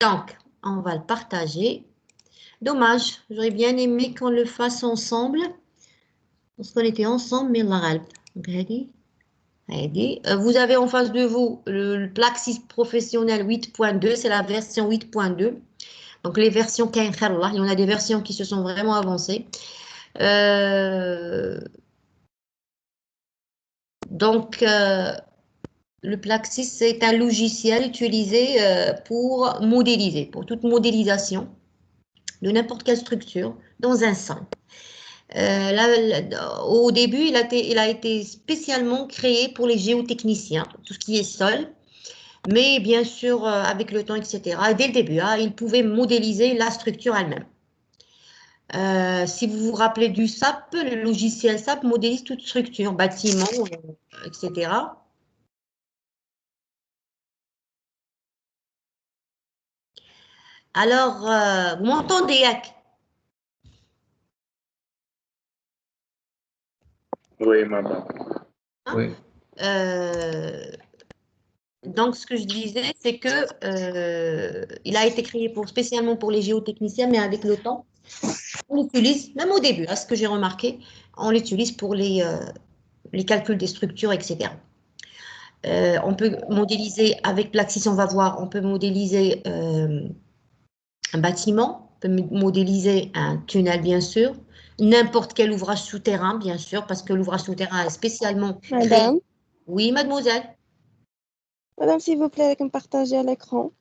Donc, on va le partager. Dommage, j'aurais bien aimé qu'on le fasse ensemble. Parce qu'on était ensemble, mais Allah. Donc, vous avez en face de vous le Plaxis professionnel 8.2, c'est la version 8.2. Donc, les versions il y en a des versions qui se sont vraiment avancées. Donc, le Plaxis, c'est un logiciel utilisé pour modéliser, pour toute modélisation de n'importe quelle structure dans un sol. Au début, il a été spécialement créé pour les géotechniciens, tout ce qui est sol. Mais bien sûr, avec le temps, etc., dès le début, hein, il pouvait modéliser la structure elle-même. Si vous vous rappelez du SAP, le logiciel SAP modélise toute structure, bâtiment, etc. Alors, vous m'entendez, Yak? Oui, madame. Hein? Oui. Donc, ce que je disais, c'est que il a été créé spécialement pour les géotechniciens, mais avec le temps, on l'utilise, même au début, à ce que j'ai remarqué, on l'utilise pour les calculs des structures, etc. On peut modéliser avec Plaxis, on va voir, on peut modéliser un bâtiment, on peut modéliser un tunnel, bien sûr, n'importe quel ouvrage souterrain, bien sûr, parce que l'ouvrage souterrain est spécialement créé. Madame, Oui, mademoiselle. madame, s'il vous plaît, me partager à l'écran.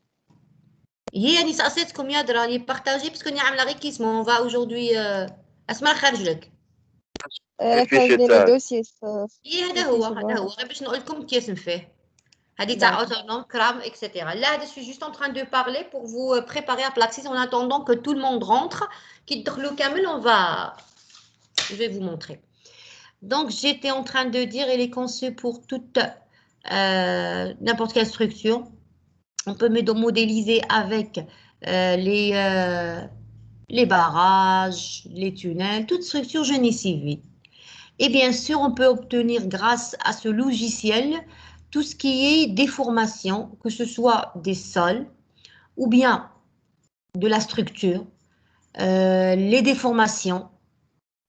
هي اللي سقسيتكم يا راني بارطاجي باسكو راني عامله غير كيسمون اون فا اوجوردي اسمع خارج لك. راك نزلي لي دوسي هذا هو غير باش نقول لكم كيسم فيه. هذه تاع اوتونوم كرام اكسيتيرا. Là, je suis juste en train de parler pour vous préparer à Plaxis en attendant que tout le monde rentre. Qui le camel, je vais vous montrer. Donc, j'étais en train de dire, il est conçu pour toute n'importe quelle structure. On peut modéliser avec les barrages, les tunnels, toute structure génie civil. Et bien sûr, on peut obtenir grâce à ce logiciel tout ce qui est déformation, que ce soit des sols ou bien de la structure, les déformations,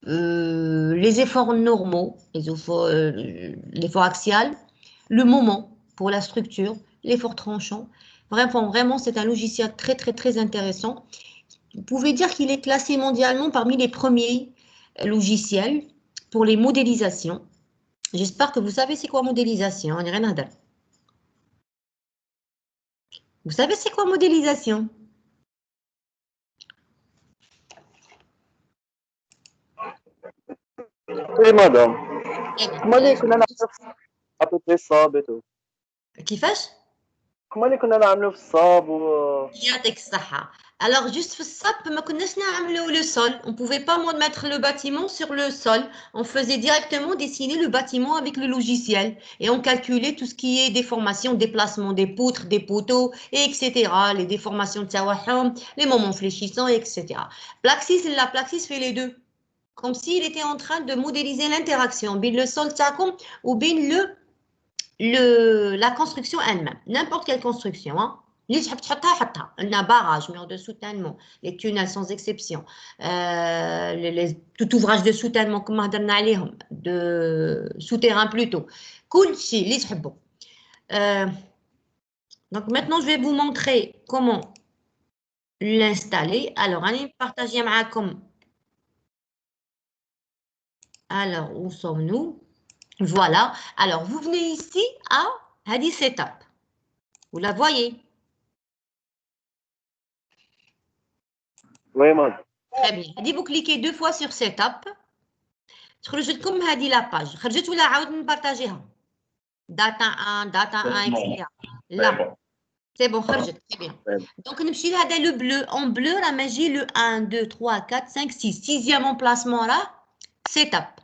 les efforts normaux, l'effort axial, le moment pour la structure, l'effort tranchant. Vraiment, c'est un logiciel très, très, très intéressant. Vous pouvez dire qu'il est classé mondialement parmi les premiers logiciels pour les modélisations. J'espère que vous savez c'est quoi modélisation. On rien à dire. Vous savez c'est quoi modélisation? Oui, madame. Comment est-ce qu'on a à peu près ça, Beto? كيفاش؟ Comment est-ce qu'on a عاملو في الصاب و يعطيك الصحة. Alors, juste في الصب ما كناش نعملو le sol. On ne pouvait pas mettre le bâtiment sur le sol. On faisait directement dessiner le bâtiment avec le logiciel. Et on calculait tout ce qui est déformation, déplacement des poutres, des poteaux, etc. Les déformations de Sawaham, les moments fléchissants, etc. La Plaxis fait les deux. Comme s'il était en train de modéliser l'interaction. Bin le sol تاعكم ou bin la construction elle-même. N'importe quelle construction. Hein. اللي تحب تحطها حطها. On a barrage, mur de soutènement, les tunnels sans exception, tout ouvrage de soutènement comme هضرنا عليهم, de souterrain plutôt. كل شيء اللي تحبوا. Donc maintenant je vais vous montrer comment l'installer. Alors, allez partager معاكم. Alors, où sommes-nous? Voilà. Alors, vous venez ici à Hadi Setup. Vous la voyez? Oui, madame. Très bien. Hadi, vous cliquez 2 fois sur Setup. تخرج لكم هذه لا باج. خرجت ولا عاود نبارطاجيها؟ داتا 1, داتا 1, etc. لا. C'est bon, خرجت. Très bien. Donc, نمشي لهذا le bleu. En bleu, la magie, le 1, 2, 3, 4, 5, 6. Sixième emplacement là, Setup.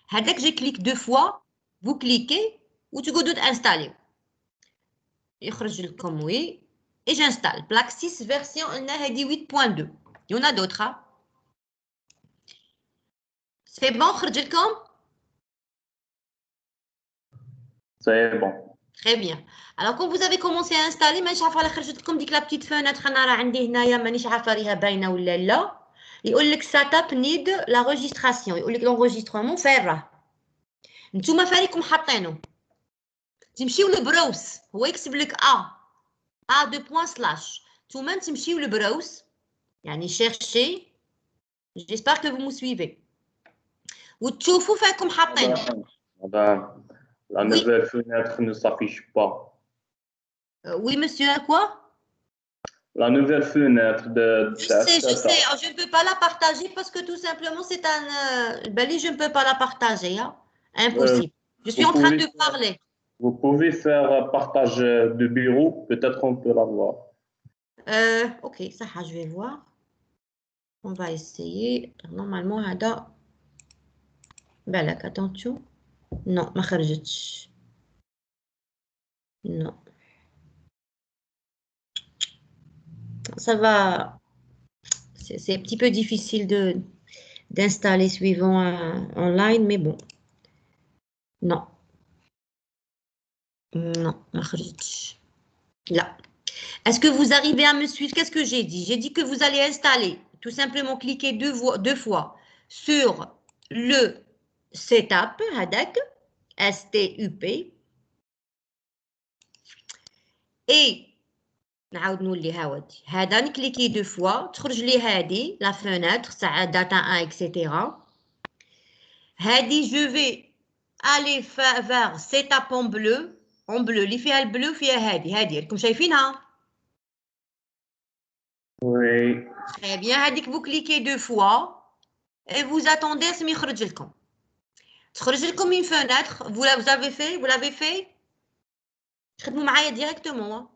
هذاك je clique 2 fois. Vous cliquez ou tu go installer. يخرج لكم oui. Et j'installe. Plaxis version 8.2. Il y en a d'autres. Hein? C'est bon, خرج لكم? C'est bon. Très bien. Alors, quand vous avez commencé à installer, مانيش عارفة على خرجت لكم ديك لا بتيت فونتر أنا راه عندي هنايا مانيش عارفة راهي باينة ولا لا. يقول لك setup need la registration. يقول لك l'enregistrement فين راه؟ نتوما فاريكم حاطينه. تمشيو للبروس هو يكتب لك A 2 points slash. نتوما تمشيو للبروس يعني chercher. J'espère que vous me suivez. وتشوفوا فيكم حاطينه. Madame, la Oui. nouvelle fenêtre ne s'affiche pas. Oui, monsieur, quoi? La nouvelle fenêtre de Je sais, je sais. setup. Oh, je ne peux pas la partager parce que tout simplement, c'est un... Bali, je ne peux pas la partager. Hein. Impossible. Je suis Vous en train pouvez de parler. Vous pouvez faire partage de bureau, peut-être on peut l'avoir. Ok, ça, je vais voir. On va essayer. Normalement, Ada... Balak, attention. Non, ma خرجتش. Non. Ça va... C'est un petit peu difficile d'installer suivant online, mais bon. Non. Non, ma خرجتش. Là. Est-ce que vous arrivez à me suivre? Qu'est-ce que j'ai dit? J'ai dit que vous allez installer, tout simplement cliquer deux fois sur le setup, هذاك, STUP, et نعاود نولي هاودي هذا نكليكي دو فوا تخرج لي هذه لا فenêtre تاع data 1 etc. هذه je vais aller vers setup en bleu اللي فيها البلو فيها هذه راكم شايفينها؟ Oui. Très bien, هذيك vous cliquez deux fois et vous attendez à يخرج لكم. تخرج لكم une fenêtre, vous avez fait, vous l'avez fait. خدموا معايا directement.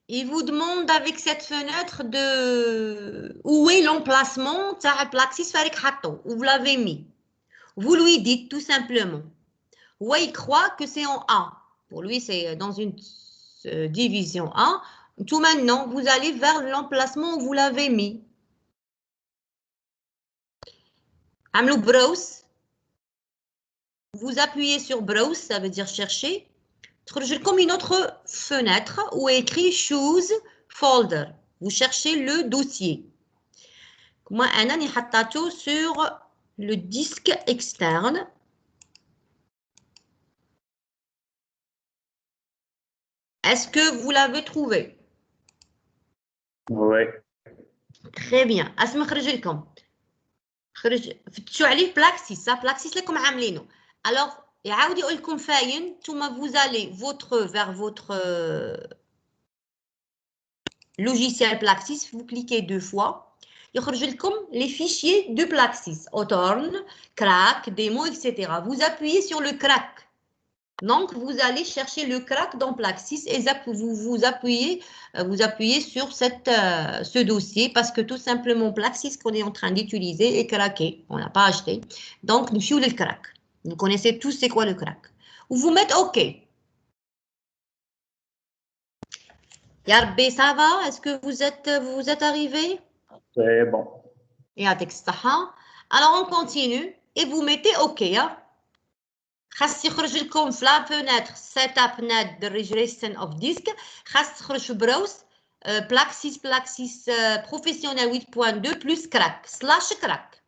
Il vous demande avec cette fenêtre de où est l'emplacement تاع البلاكسيس فارك حطو, où vous l'avez mis. Vous lui dites tout simplement. Ouais, il croit que c'est en A. Pour lui, c'est dans une division A. Tout maintenant, vous allez vers l'emplacement où vous l'avez mis. عملوا browse. Vous appuyez sur browse, ça veut dire chercher. تخرج لكم une autre fenêtre où est écrit choose folder. Vous cherchez le dossier. Moi, أنا اللي حطيته sur le disque externe. Est-ce que vous l'avez trouvé? Oui. Très bien. اسمع خرج لكم. فتشوا عليه بلاكسيس بلاكسيس لكم عاملينه. alors يعاود يقول لكم فاين ثم vous allez vers votre logiciel Plaxis, vous cliquez deux fois يخرج لكم les fichiers de Plaxis, Autorn, crack, démo, etc. Vous appuyez sur le crack. Donc, vous allez chercher le crack dans Plaxis et vous appuyez sur ce dossier parce que tout simplement Plaxis qu'on est en train d'utiliser est craqué. On n'a pas acheté. Donc, nous fions le crack. Vous connaissez tous c'est quoi le crack. Vous mettez OK. Yarbi, ça va? Est-ce que vous êtes arrivé? C'est bon. Et avec ça, alors on continue et vous mettez OK. خاص يخرج لكم في لا فenêtre setup net the registration of disk خاص تخرج في بروس Plaxis professionnel 8.2 plus crack / crack.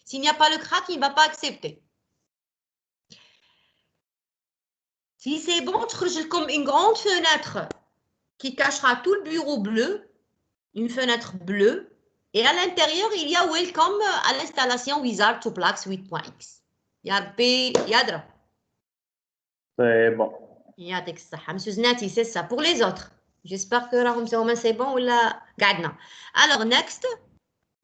S'il n'y a pas le crack, il ne va pas accepter. Si c'est bon, تخرج لكم une grande fenêtre qui cachera tout le bureau bleu, une fenêtre bleue, et à l'intérieur, il y a Welcome à l'installation Wizard to Plax 8.x. Yarbi, Yadra. C'est bon. يعطيك الصحة. Monsieur Znati, c'est ça. Pour les autres, j'espère que راهم c'est bon ou là, قعدنا. Alors, next,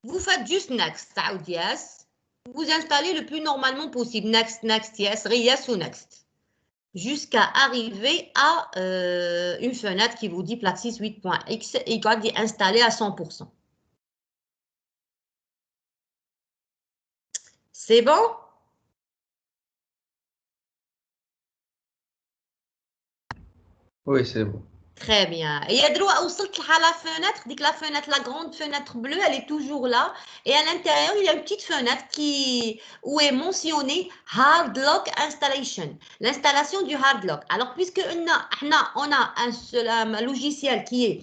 vous faites juste next. تعاود yes. Vous installez le plus normalement possible. Next, yes, yes ou next. Jusqu'à arriver à une fenêtre qui vous dit Plaxis 8.x et il doit être installé à 100%. C'est bon? Oui, c'est bon. Très bien. Et il y a droit au la fenêtre, dit que la fenêtre, la grande fenêtre bleue, elle est toujours là. Et à l'intérieur, il y a une petite fenêtre où est mentionné Hard Lock Installation, l'installation du Hard Lock. Alors, puisque on a un seul logiciel qui est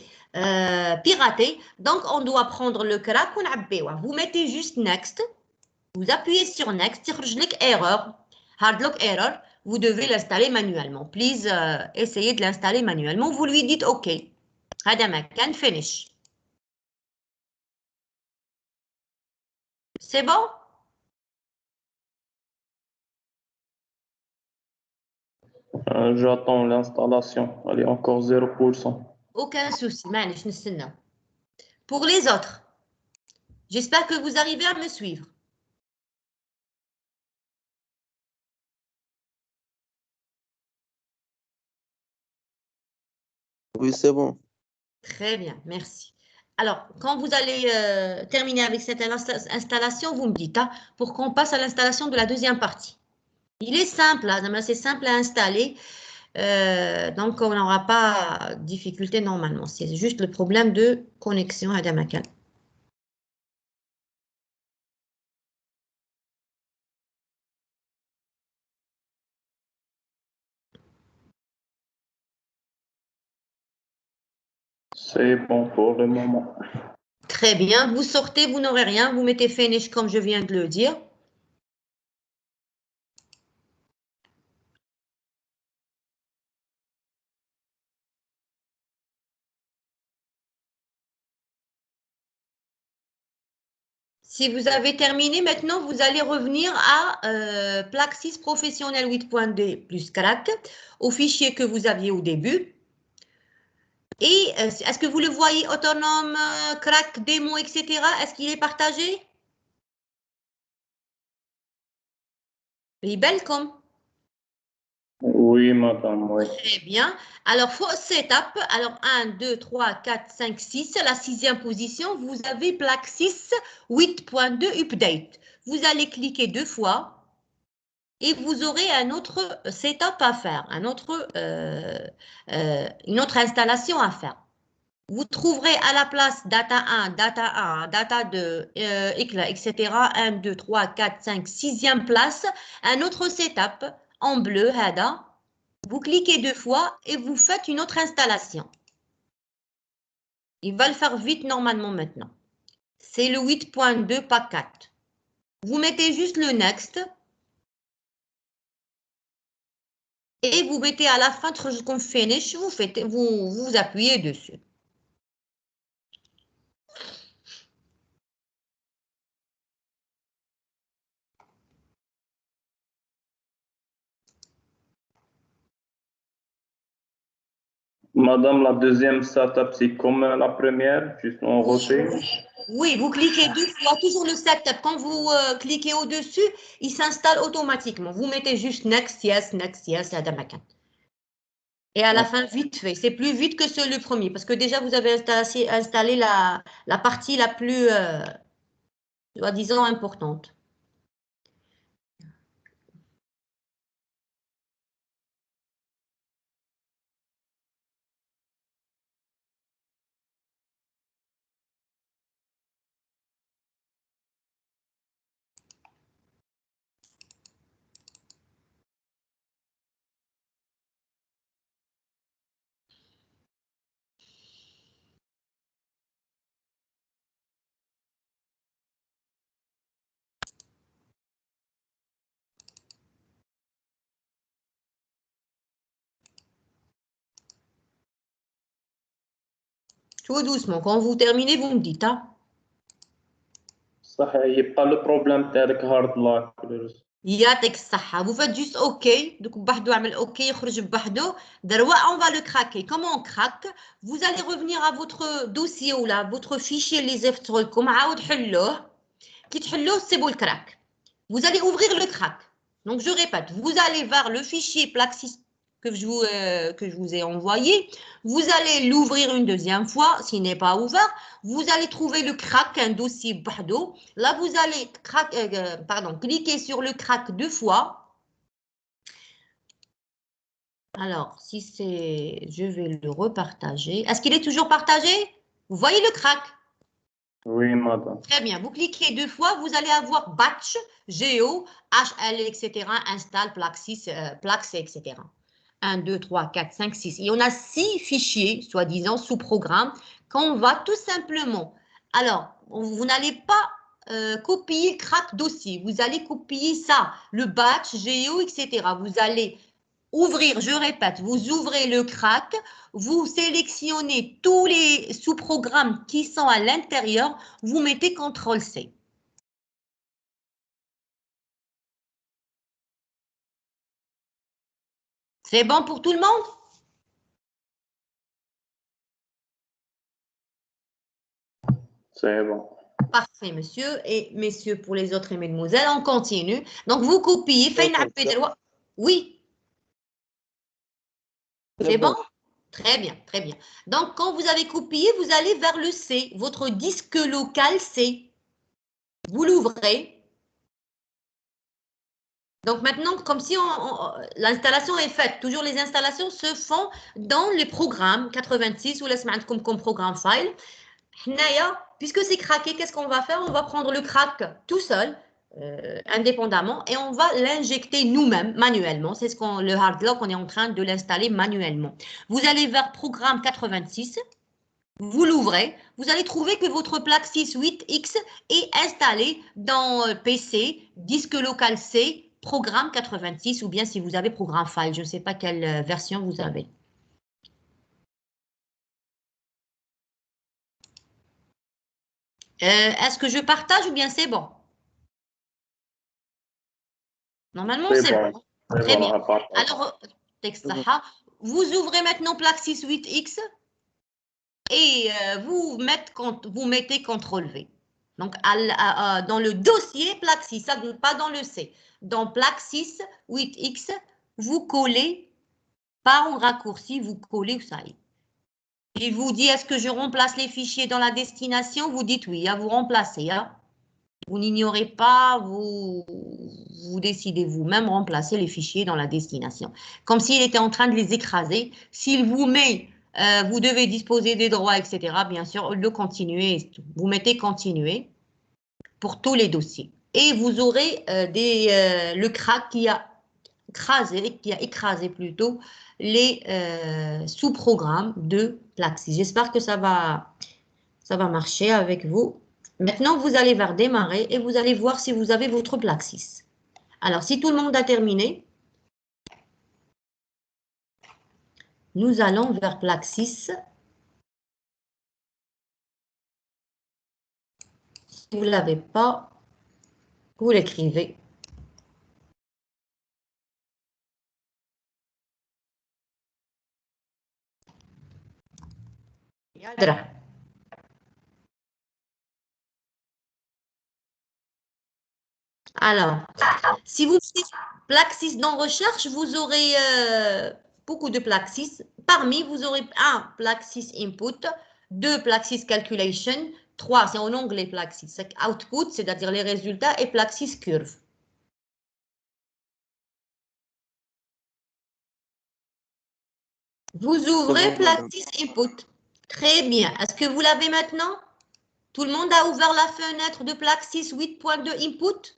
piraté, donc on doit prendre le crack. Vous mettez juste Next, vous appuyez sur Next, erreur, Hard Lock Error. Vous devez l'installer manuellement. Please, essayez de l'installer manuellement. Vous lui dites OK. هذا مكان finish. C'est bon? J'attends l'installation. Elle est encore 0%. Aucun souci. معليش نستنى. Pour les autres, j'espère que vous arrivez à me suivre. Oui, c'est bon. Très bien, merci. Alors, quand vous allez terminer avec cette installation, vous me dites pour qu'on passe à l'installation de la deuxième partie. Il est simple, c'est simple à installer, donc on n'aura pas de difficulté normalement. C'est juste le problème de connexion à Damakan. C'est bon pour le moment. Très bien, vous sortez, vous n'aurez rien, vous mettez finish comme je viens de le dire. Si vous avez terminé, maintenant, vous allez revenir à Plaxis Professionnel 8.2 plus crack, au fichier que vous aviez au début. Et est-ce que vous le voyez autonome, crack, démo, etc. Est-ce qu'il est partagé? comme. Oui, madame, oui. Très bien. Alors, first setup. Alors, 1, 2, 3, 4, 5, 6. La sixième position, vous avez Plaxis 8.2 Update. Vous allez cliquer 2 fois et vous aurez un autre setup à faire, une autre installation à faire. Vous trouverez à la place data 1, data 2, etc. 1, 2, 3, 4, 5, 6e place, un autre setup en bleu, Hada. Vous cliquez 2 fois et vous faites une autre installation. Il va le faire vite normalement maintenant. C'est le 8.2 pas 4. Vous mettez juste le next et vous mettez à la fin comme finish, vous appuyez dessus. Madame, la deuxième setup, c'est comme la première, juste en refait. Oui, vous cliquez 2 fois, toujours le setup. Quand vous cliquez au-dessus, il s'installe automatiquement. Vous mettez juste next, yes, à Damakan. Et à la fin, vite fait. C'est plus vite que le premier, parce que déjà, vous avez installé la partie la plus, soi-disant, importante. Tout doucement. Quand vous terminez, vous me dites. Ça, il n'y a pas le problème avec hard lock. يعطيك الصحة. Vous faites juste OK. Donc, بحدو عمل OK يخرج بحدو. دروا, on va le craquer. Comment on craque? Vous allez revenir à votre dossier ou là, votre fichier اللي زفتوا لكم. عاود حلوه. كي تحلوه سيبوا الكراك. Vous allez ouvrir le crack. Donc, je répète, vous allez vers le fichier Plaxis que je vous ai envoyé. Vous allez l'ouvrir une deuxième fois, s'il n'est pas ouvert. Vous allez trouver le crack, un dossier Bahdo. Là, vous allez cliquer sur le crack 2 fois. Alors, si c'est... Je vais le repartager. Est-ce qu'il est toujours partagé? Vous voyez le crack? Oui, madame. Très bien. Vous cliquez 2 fois, vous allez avoir batch, Geo, HL, etc. Install, Plaxis, Plax, etc. 1, 2, 3, 4, 5, 6. Et on a 6 fichiers, soi-disant, sous programme, qu'on va tout simplement. Alors, vous n'allez pas copier crack dossier. Vous allez copier ça, le batch, Geo, etc. Vous allez ouvrir, je répète, vous ouvrez le crack, vous sélectionnez tous les sous-programmes qui sont à l'intérieur, vous mettez CTRL-C. C'est bon pour tout le monde? C'est bon. Parfait, monsieur et messieurs pour les autres et mesdemoiselles, on continue. Donc, vous copiez, oui, c'est bon? Très bien, très bien. Donc, quand vous avez copié, vous allez vers le C, votre disque local C. Vous l'ouvrez. Donc maintenant, comme si l'installation est faite, toujours les installations se font dans les programmes 86 ou laisse comme programme file. Puisque c'est craqué, qu'est-ce qu'on va faire? On va prendre le crack tout seul, indépendamment, et on va l'injecter nous-mêmes, manuellement. C'est le hard lock, on est en train de l'installer manuellement. Vous allez vers programme 86, vous l'ouvrez, vous allez trouver que votre plaque 68X est installée dans PC, disque local C, programme 86, ou bien si vous avez programme file, je ne sais pas quelle version vous avez. Est-ce que je partage ou bien c'est bon? Normalement, c'est bon. Très bien. Alors, vous ouvrez maintenant plaque 68X et vous mettez CTRL-V. Donc, dans le dossier plaque 6, pas dans le C. Dans plaque 6, 8X, vous collez, pas en raccourci, vous collez, ça y est. Il vous dit, est-ce que je remplace les fichiers dans la destination? Vous dites oui, vous remplacez. Vous n'ignorez pas, vous décidez vous-même remplacer les fichiers dans la destination. Comme s'il était en train de les écraser. S'il vous met, vous devez disposer des droits, etc., bien sûr, le continuer. Vous mettez continuer pour tous les dossiers. Et vous aurez le crack qui a écrasé plutôt les sous-programmes de Plaxis. J'espère que ça va marcher avec vous. Maintenant, vous allez vers démarrer et vous allez voir si vous avez votre Plaxis. Alors, si tout le monde a terminé, nous allons vers Plaxis. Si vous ne l'avez pas, vous l'écrivez. Alors, si vous mettez Plaxis dans recherche, vous aurez beaucoup de Plaxis. Parmi, vous aurez 1 Plaxis Input, 2 Plaxis Calculation, 3, c'est en anglais Plaxis, Output, c'est-à-dire les résultats, et Plaxis Curve. Vous ouvrez Plaxis Input. Très bien. Est-ce que vous l'avez maintenant? Tout le monde a ouvert la fenêtre de Plaxis 8.2 Input?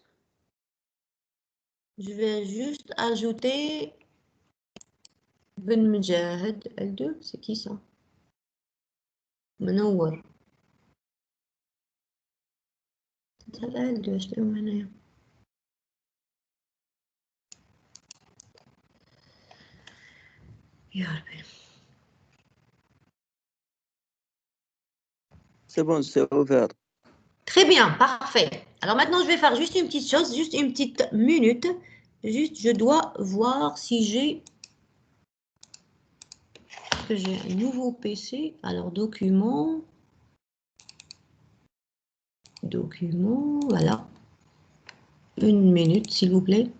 Je vais juste ajouter Ben Mjahed L2, c'est qui ça? Manouar. L2, je l'ai. C'est bon, c'est ouvert. Très bien, parfait. Alors maintenant, je vais faire juste une petite chose, juste une petite minute. Juste, je dois voir si j'ai un nouveau PC. Alors, document, voilà. Une minute, s'il vous plaît.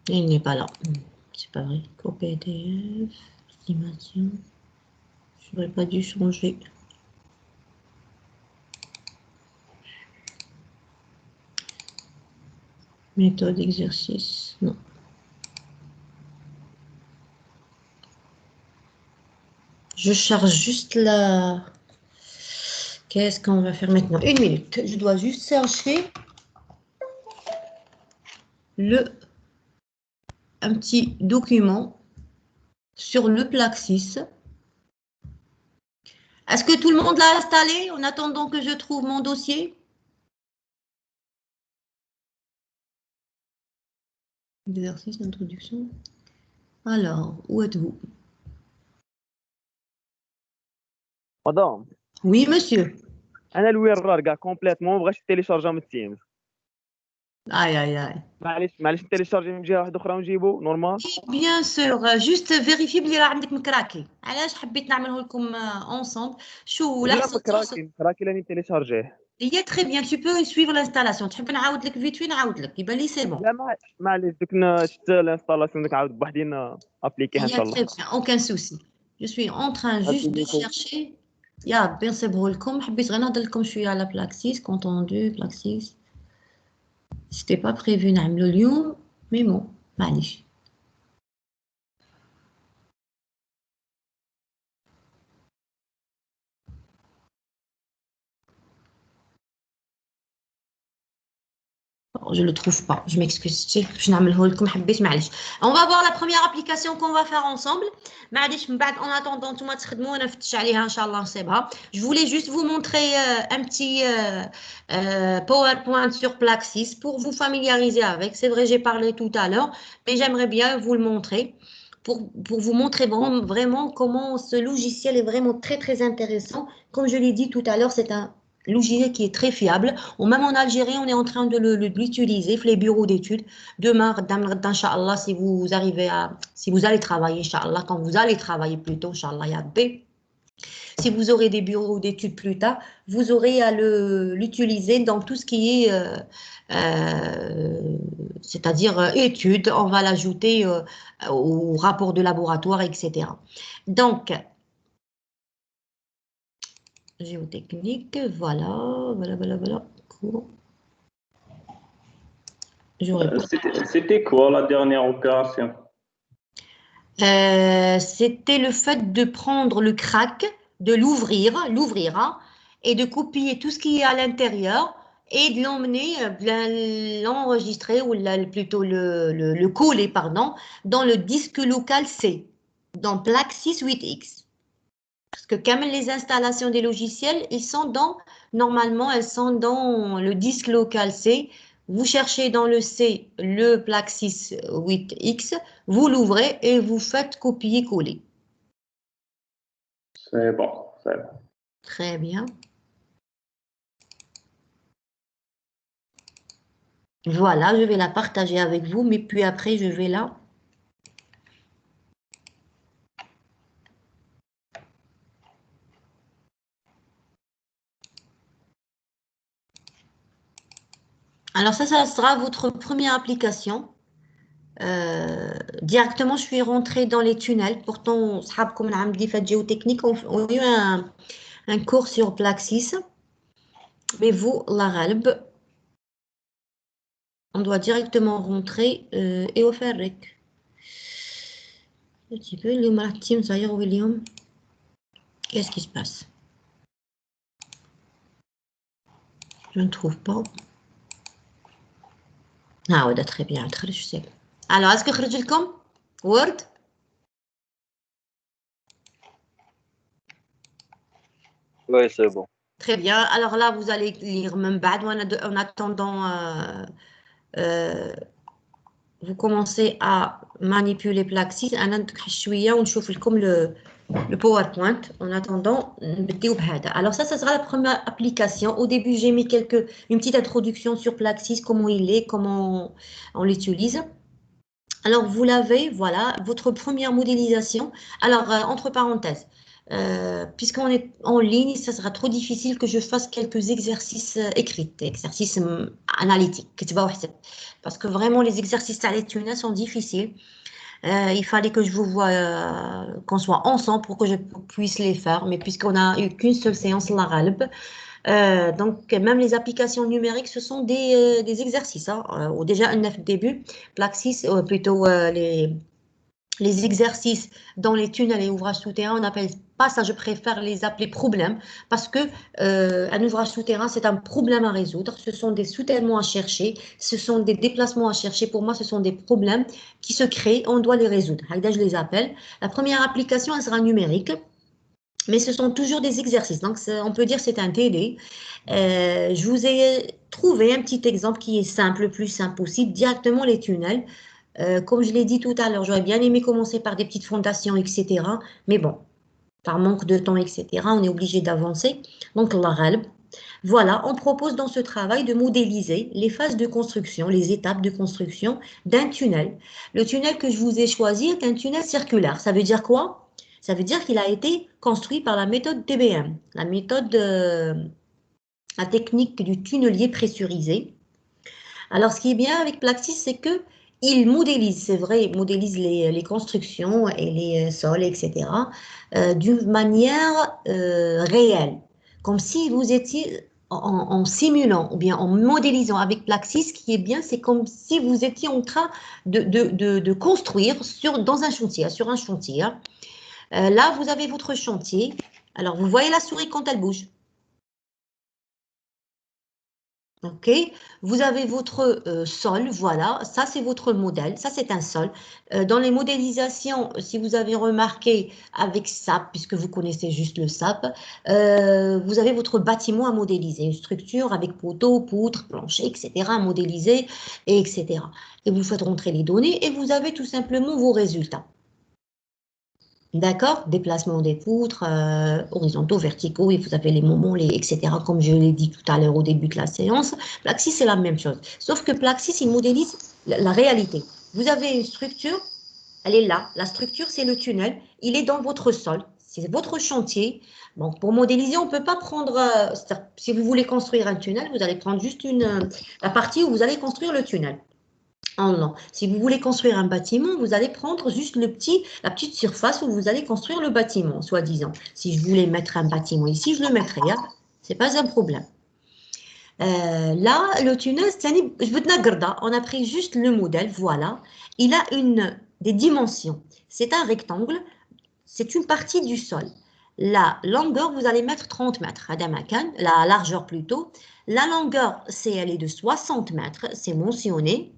Il n'est pas là. C'est pas vrai. Cours PDF, estimation. Je n'aurais pas dû changer. Méthode, exercice, non. Je charge juste la... Qu'est-ce qu'on va faire maintenant? Une minute. Je dois juste chercher un petit document sur le Plaxis. Est-ce que tout le monde l'a installé en attendant que je trouve mon dossier? Exercice d'introduction. Alors, où êtes-vous? مدام Oui, monsieur. انا الويرار كاع كومبليتمون مبغاش تيليشارجا من تيمز Aïe, aïe, aïe. معليش نتيليشارجي من جهه واحده اخرى ونجيبو نورمال. Bien sûr, juste vérifier بلي راه عندك مكراكي. علاش حبيت نعمله لكم ensemble. شو لا الاحسن مكراكي لاني تيليشارجيه. هي très bien, tu peux suivre l'installation. تحب نعاود لك فيت في نعاود لك. يبان لي سي بون. لا معليش دوك شفت الانستالاسيون ديك عاود بوحدين ابليكيها ان شاء الله. Très bien, aucun souci. Je suis en train juste de chercher. يا بين صبروا لكم. حبيت غير نهضر لكم شويه على Plaxis, contendu, Plaxis. C'était pas prévu نعملو اليوم, mais bon, معليش. Je ne le trouve pas, je m'excuse. On va voir la première application qu'on va faire ensemble. En attendant, je voulais juste vous montrer un petit PowerPoint sur Plaxis pour vous familiariser avec. C'est vrai, j'ai parlé tout à l'heure, mais j'aimerais bien vous le montrer pour vous montrer vraiment comment ce logiciel est vraiment très, très intéressant. Comme je l'ai dit tout à l'heure, c'est un logiciel qui est très fiable. Ou même en Algérie, on est en train de l'utiliser, les bureaux d'études. Demain, Inch'Allah, si vous allez travailler, Inch'Allah, quand vous allez travailler plutôt, Inch'Allah, Yabbi, si vous aurez des bureaux d'études plus tard, vous aurez à l'utiliser dans tout ce qui est, c'est-à-dire études, on va l'ajouter au rapport de laboratoire, etc. Donc, géotechnique, voilà. Cool. C'était quoi la dernière opération? C'était le fait de prendre le crack, de l'ouvrir, hein, et de copier tout ce qui est à l'intérieur et de l'emmener, l'enregistrer ou plutôt le coller, pardon, dans le disque local C, dans Plaxis 8X. Parce que comme les installations des logiciels, normalement, elles sont dans le disque local C. Vous cherchez dans le C le Plaxis 8X, vous l'ouvrez et vous faites copier-coller. C'est bon, c'est bon. Très bien. Voilà, je vais la partager avec vous, mais puis après, je vais là. Alors ça sera votre première application. Directement, je suis rentrée dans les tunnels. Pourtant, comme géotechnique, on a eu un cours sur Plaxis. Mais vous, la Ralb, on doit directement rentrer et au faire rec. Un petit peu, William. Qu'est-ce qui se passe? Je ne trouve pas. Ah ouais, très bien, très bien. Alors, est-ce que خرج لكم Word? Oui, c'est bon. Très bien. Alors là, vous allez lire même بعد en attendant vous commencez à manipuler Plaxis. أنا ندخل شوية ونشوف لكم le PowerPoint. En attendant, alors ça sera la première application. Au début, j'ai mis une petite introduction sur Plaxis, comment il est, comment on l'utilise. Alors, vous l'avez, voilà, votre première modélisation. Alors, entre parenthèses, puisqu'on est en ligne, ça sera trop difficile que je fasse quelques exercices écrits, exercices analytiques, parce que vraiment, les exercices à l'étude sont difficiles. Il fallait que je vous voie, qu'on soit ensemble pour que je puisse les faire, mais puisqu'on n'a eu qu'une seule séance, la ghalb, donc même les applications numériques, ce sont des exercices, hein, ou déjà un début, Plaxis, plutôt les exercices dans les tunnels et ouvrages souterrains, on n'appelle pas ça, je préfère les appeler problèmes, parce que un ouvrage souterrain, c'est un problème à résoudre, ce sont des soutènements à chercher, ce sont des déplacements à chercher, pour moi, ce sont des problèmes qui se créent, on doit les résoudre. Là, je les appelle. La première application, elle sera numérique, mais ce sont toujours des exercices, donc on peut dire que c'est un TD. Je vous ai trouvé un petit exemple qui est simple, le plus simple possible, directement les tunnels. Comme je l'ai dit tout à l'heure, j'aurais bien aimé commencer par des petites fondations, etc. Mais bon, par manque de temps, etc., on est obligé d'avancer. Donc, la ghalb. Voilà, on propose dans ce travail de modéliser les phases de construction, les étapes de construction d'un tunnel. Le tunnel que je vous ai choisi est un tunnel circulaire. Ça veut dire quoi? Ça veut dire qu'il a été construit par la méthode TBM, la méthode, la technique du tunnelier pressurisé. Alors, ce qui est bien avec Plaxis, c'est que il modélise, c'est vrai, il modélise les constructions et les sols, etc., d'une manière réelle, comme si vous étiez en simulant ou bien en modélisant avec Plaxis. Ce qui est bien, c'est comme si vous étiez en train de construire dans un chantier, sur un chantier. Là, vous avez votre chantier. Alors, vous voyez la souris quand elle bouge. Ok, vous avez votre sol, voilà, ça c'est votre modèle, ça c'est un sol. Dans les modélisations, si vous avez remarqué avec SAP, puisque vous connaissez juste le SAP, vous avez votre bâtiment à modéliser, une structure avec poteaux, poutres, planchers, etc. à modéliser, etc. Et vous faites rentrer les données et vous avez tout simplement vos résultats. D'accord? Déplacement des poutres, horizontaux, verticaux, et vous avez les moments, etc. Comme je l'ai dit tout à l'heure au début de la séance. Plaxis, c'est la même chose. Sauf que Plaxis, il modélise la réalité. Vous avez une structure, elle est là. La structure, c'est le tunnel. Il est dans votre sol. C'est votre chantier. Donc, pour modéliser, on ne peut pas prendre... si vous voulez construire un tunnel, vous allez prendre juste la partie où vous allez construire le tunnel. Non. Si vous voulez construire un bâtiment, vous allez prendre juste la petite surface où vous allez construire le bâtiment, soi-disant. Si je voulais mettre un bâtiment ici, je le mettrais. Hein? Ce n'est pas un problème. Là, le tunnel, on a pris juste le modèle, voilà. Il a des dimensions. C'est un rectangle, c'est une partie du sol. La longueur, vous allez mettre 30 mètres, la largeur plutôt. La longueur, elle est de 60 mètres, c'est mentionné.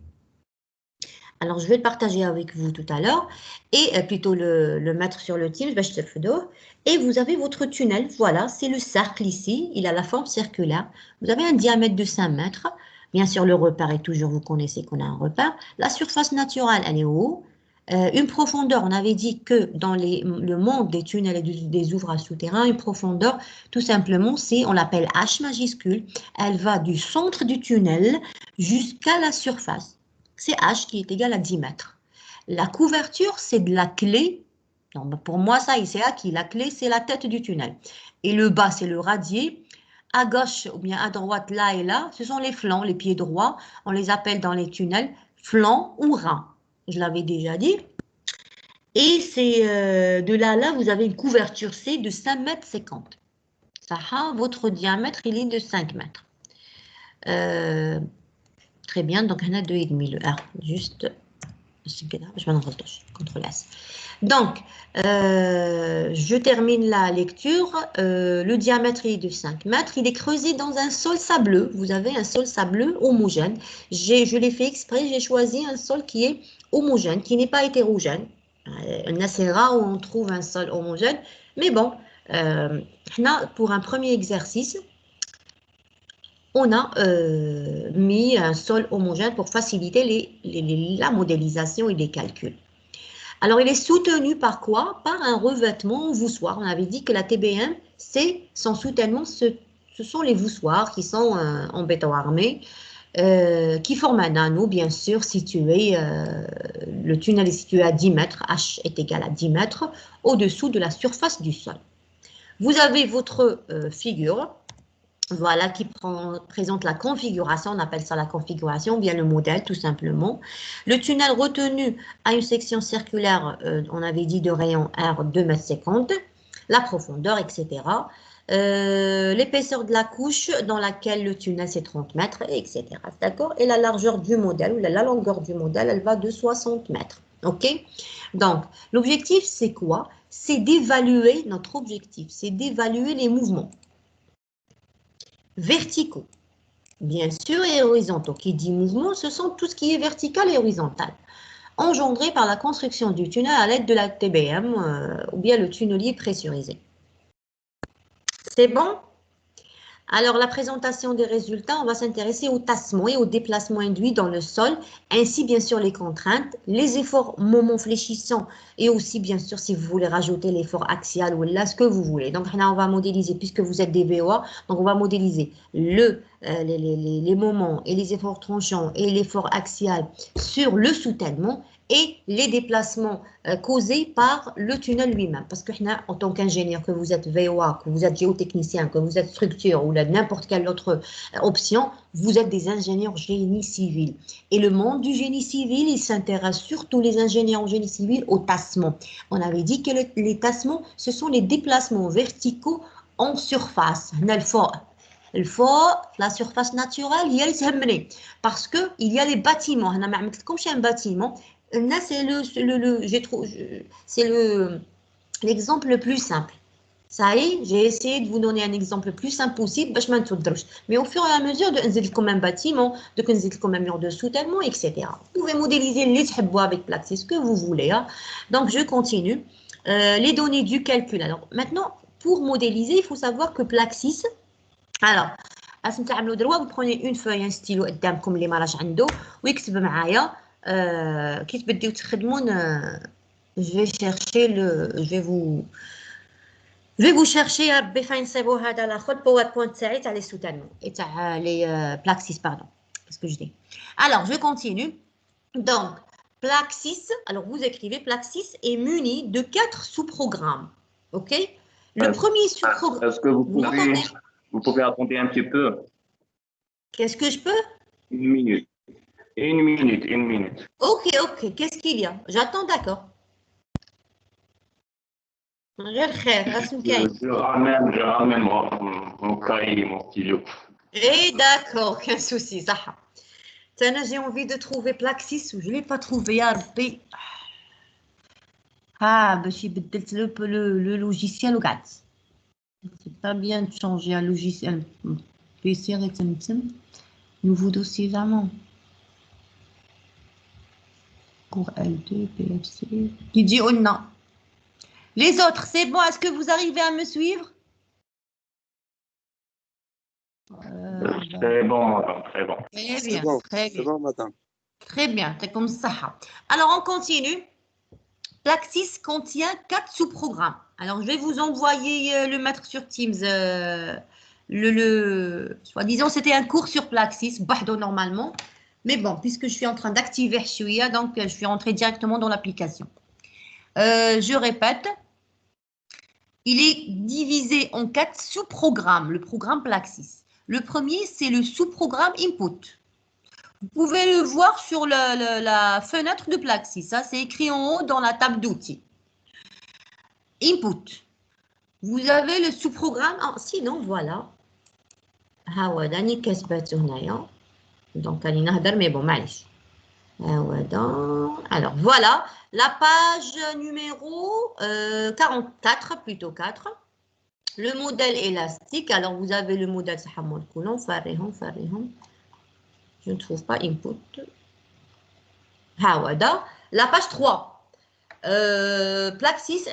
Alors, je vais le partager avec vous tout à l'heure et plutôt le mettre sur le Teams. Et vous avez votre tunnel. Voilà, c'est le cercle ici. Il a la forme circulaire. Vous avez un diamètre de 5 mètres. Bien sûr, le repère est toujours, vous connaissez qu'on a un repère. La surface naturelle, elle est haut. Une profondeur, on avait dit que dans le monde des tunnels et des ouvrages souterrains, une profondeur, tout simplement, on l'appelle H majuscule. Elle va du centre du tunnel jusqu'à la surface. C'est H qui est égal à 10 mètres. La couverture, c'est de la clé. Donc, pour moi, ça, c'est acquis. La clé, c'est la tête du tunnel. Et le bas, c'est le radier. À gauche ou bien à droite, là et là, ce sont les flancs, les pieds droits. On les appelle dans les tunnels flancs ou reins. Je l'avais déjà dit. Et c'est de là à là, vous avez une couverture C de 5 mètres 50. Ça, votre diamètre, il est de 5 mètres. Très bien, donc on a 2,5 le R, juste, je m'en retouche, CTRL S. Donc, je termine la lecture. Le diamètre est de 5 mètres. Il est creusé dans un sol sableux. Vous avez un sol sableux homogène. Je l'ai fait exprès, j'ai choisi un sol qui est homogène, qui n'est pas hétérogène. C'est rare où on trouve un sol homogène. Mais bon, pour un premier exercice, on a mis un sol homogène pour faciliter la modélisation et les calculs. Alors, il est soutenu par quoi? Par un revêtement voussoir. On avait dit que la TBM, son soutènement, ce sont les voussoirs qui sont en béton armé, qui forment un anneau, bien sûr, le tunnel est situé à 10 mètres, H est égal à 10 mètres, au-dessous de la surface du sol. Vous avez votre figure. Voilà, qui présente la configuration, on appelle ça la configuration, bien le modèle tout simplement. Le tunnel retenu a une section circulaire, on avait dit de rayon R 2,50 m, la profondeur, etc. L'épaisseur de la couche dans laquelle le tunnel c'est 30 mètres, etc. D'accord? Et la largeur du modèle, ou la longueur du modèle, elle va de 60 mètres. OK? Donc, l'objectif c'est quoi? C'est d'évaluer, notre objectif, c'est d'évaluer les mouvements verticaux, bien sûr, et horizontaux. Qui dit mouvement, ce sont tout ce qui est vertical et horizontal, engendré par la construction du tunnel à l'aide de la TBM ou bien le tunnelier pressurisé. C'est bon? Alors, la présentation des résultats, on va s'intéresser au tassement et au déplacement induit dans le sol, ainsi bien sûr les contraintes, les efforts moment fléchissants et aussi bien sûr si vous voulez rajouter l'effort axial ou là ce que vous voulez. Donc là, on va modéliser, puisque vous êtes des VOA, donc on va modéliser les moments et les efforts tranchants et l'effort axial sur le soutènement et les déplacements causés par le tunnel lui-même. Parce que en tant qu'ingénieur, que vous êtes VOA, que vous êtes géotechnicien, que vous êtes structure ou n'importe quelle autre option, vous êtes des ingénieurs génie civil. Et le monde du génie civil, il s'intéresse surtout, les ingénieurs en génie civil, au tassement. On avait dit que les tassements, ce sont les déplacements verticaux en surface. La surface naturelle, il y a les parce qu'il y a les bâtiments. Comme chez un bâtiment, là, c'est l'exemple le plus simple. Ça y est, j'ai essayé de vous donner un exemple le plus simple possible, mais au fur et à mesure de comme un bâtiment, de comme un mur de soutènement, etc. Vous pouvez modéliser les bois avec Plaxis, ce que vous voulez. Hein. Donc, je continue. Les données du calcul. Alors, maintenant, pour modéliser, il faut savoir que Plaxis, alors, vous prenez une feuille, un stylo, قدامكم اللي ما راش عنده ويكتب معايا كي تبداو تخدمون je vais vous chercher يا ربي فين نصيبوا هذا الاخر باوربوينت تاعي تاع لي سوتانمون تاع لي Plaxis pardon qu'est-ce que je dis. Alors je continue. Donc Plaxis, alors vous écrivez Plaxis est muni de 4 sous-programmes. OK? Le premier sous-programme. Est-ce que vous pouvez attendre un petit peu? Qu'est-ce que je peux? Une minute. Une minute. Ok. Qu'est-ce qu'il y a? J'attends, d'accord. Je ramène mon cahier, mon stylo. Et d'accord, aucun souci, ça. J'ai envie de trouver Plaxis ou je ne l'ai pas trouvé. Le logiciel au gaz. C'est pas bien de changer un logiciel. PC, nouveau dossier vraiment. Pour L2, PFC. Qui dit oh non. Les autres, c'est bon. Est-ce que vous arrivez à me suivre? C'est bon, madame. Très bon. Très bien. C'est bon, madame. Très bien. C'est comme ça. Alors, on continue. Plaxis contient 4 sous-programmes. Alors, je vais vous envoyer le mettre sur Teams. Soi-disant, c'était un cours sur Plaxis, normalement. Mais bon, puisque je suis en train d'activer Shuia, donc je suis rentrée directement dans l'application. Je répète, il est divisé en 4 sous-programmes, le programme Plaxis. Le premier, c'est le sous-programme Input. Vous pouvez le voir sur la fenêtre de Plaxis. Ça, c'est écrit en haut dans la table d'outils. Input. Vous avez le sous-programme. Sinon, voilà. Donc, mais bon, alors, voilà. La page numéro 44, plutôt 4. Le modèle élastique. Alors, vous avez le modèle Sahamol Coulon, je ne trouve pas input. La page 3. Plaxis,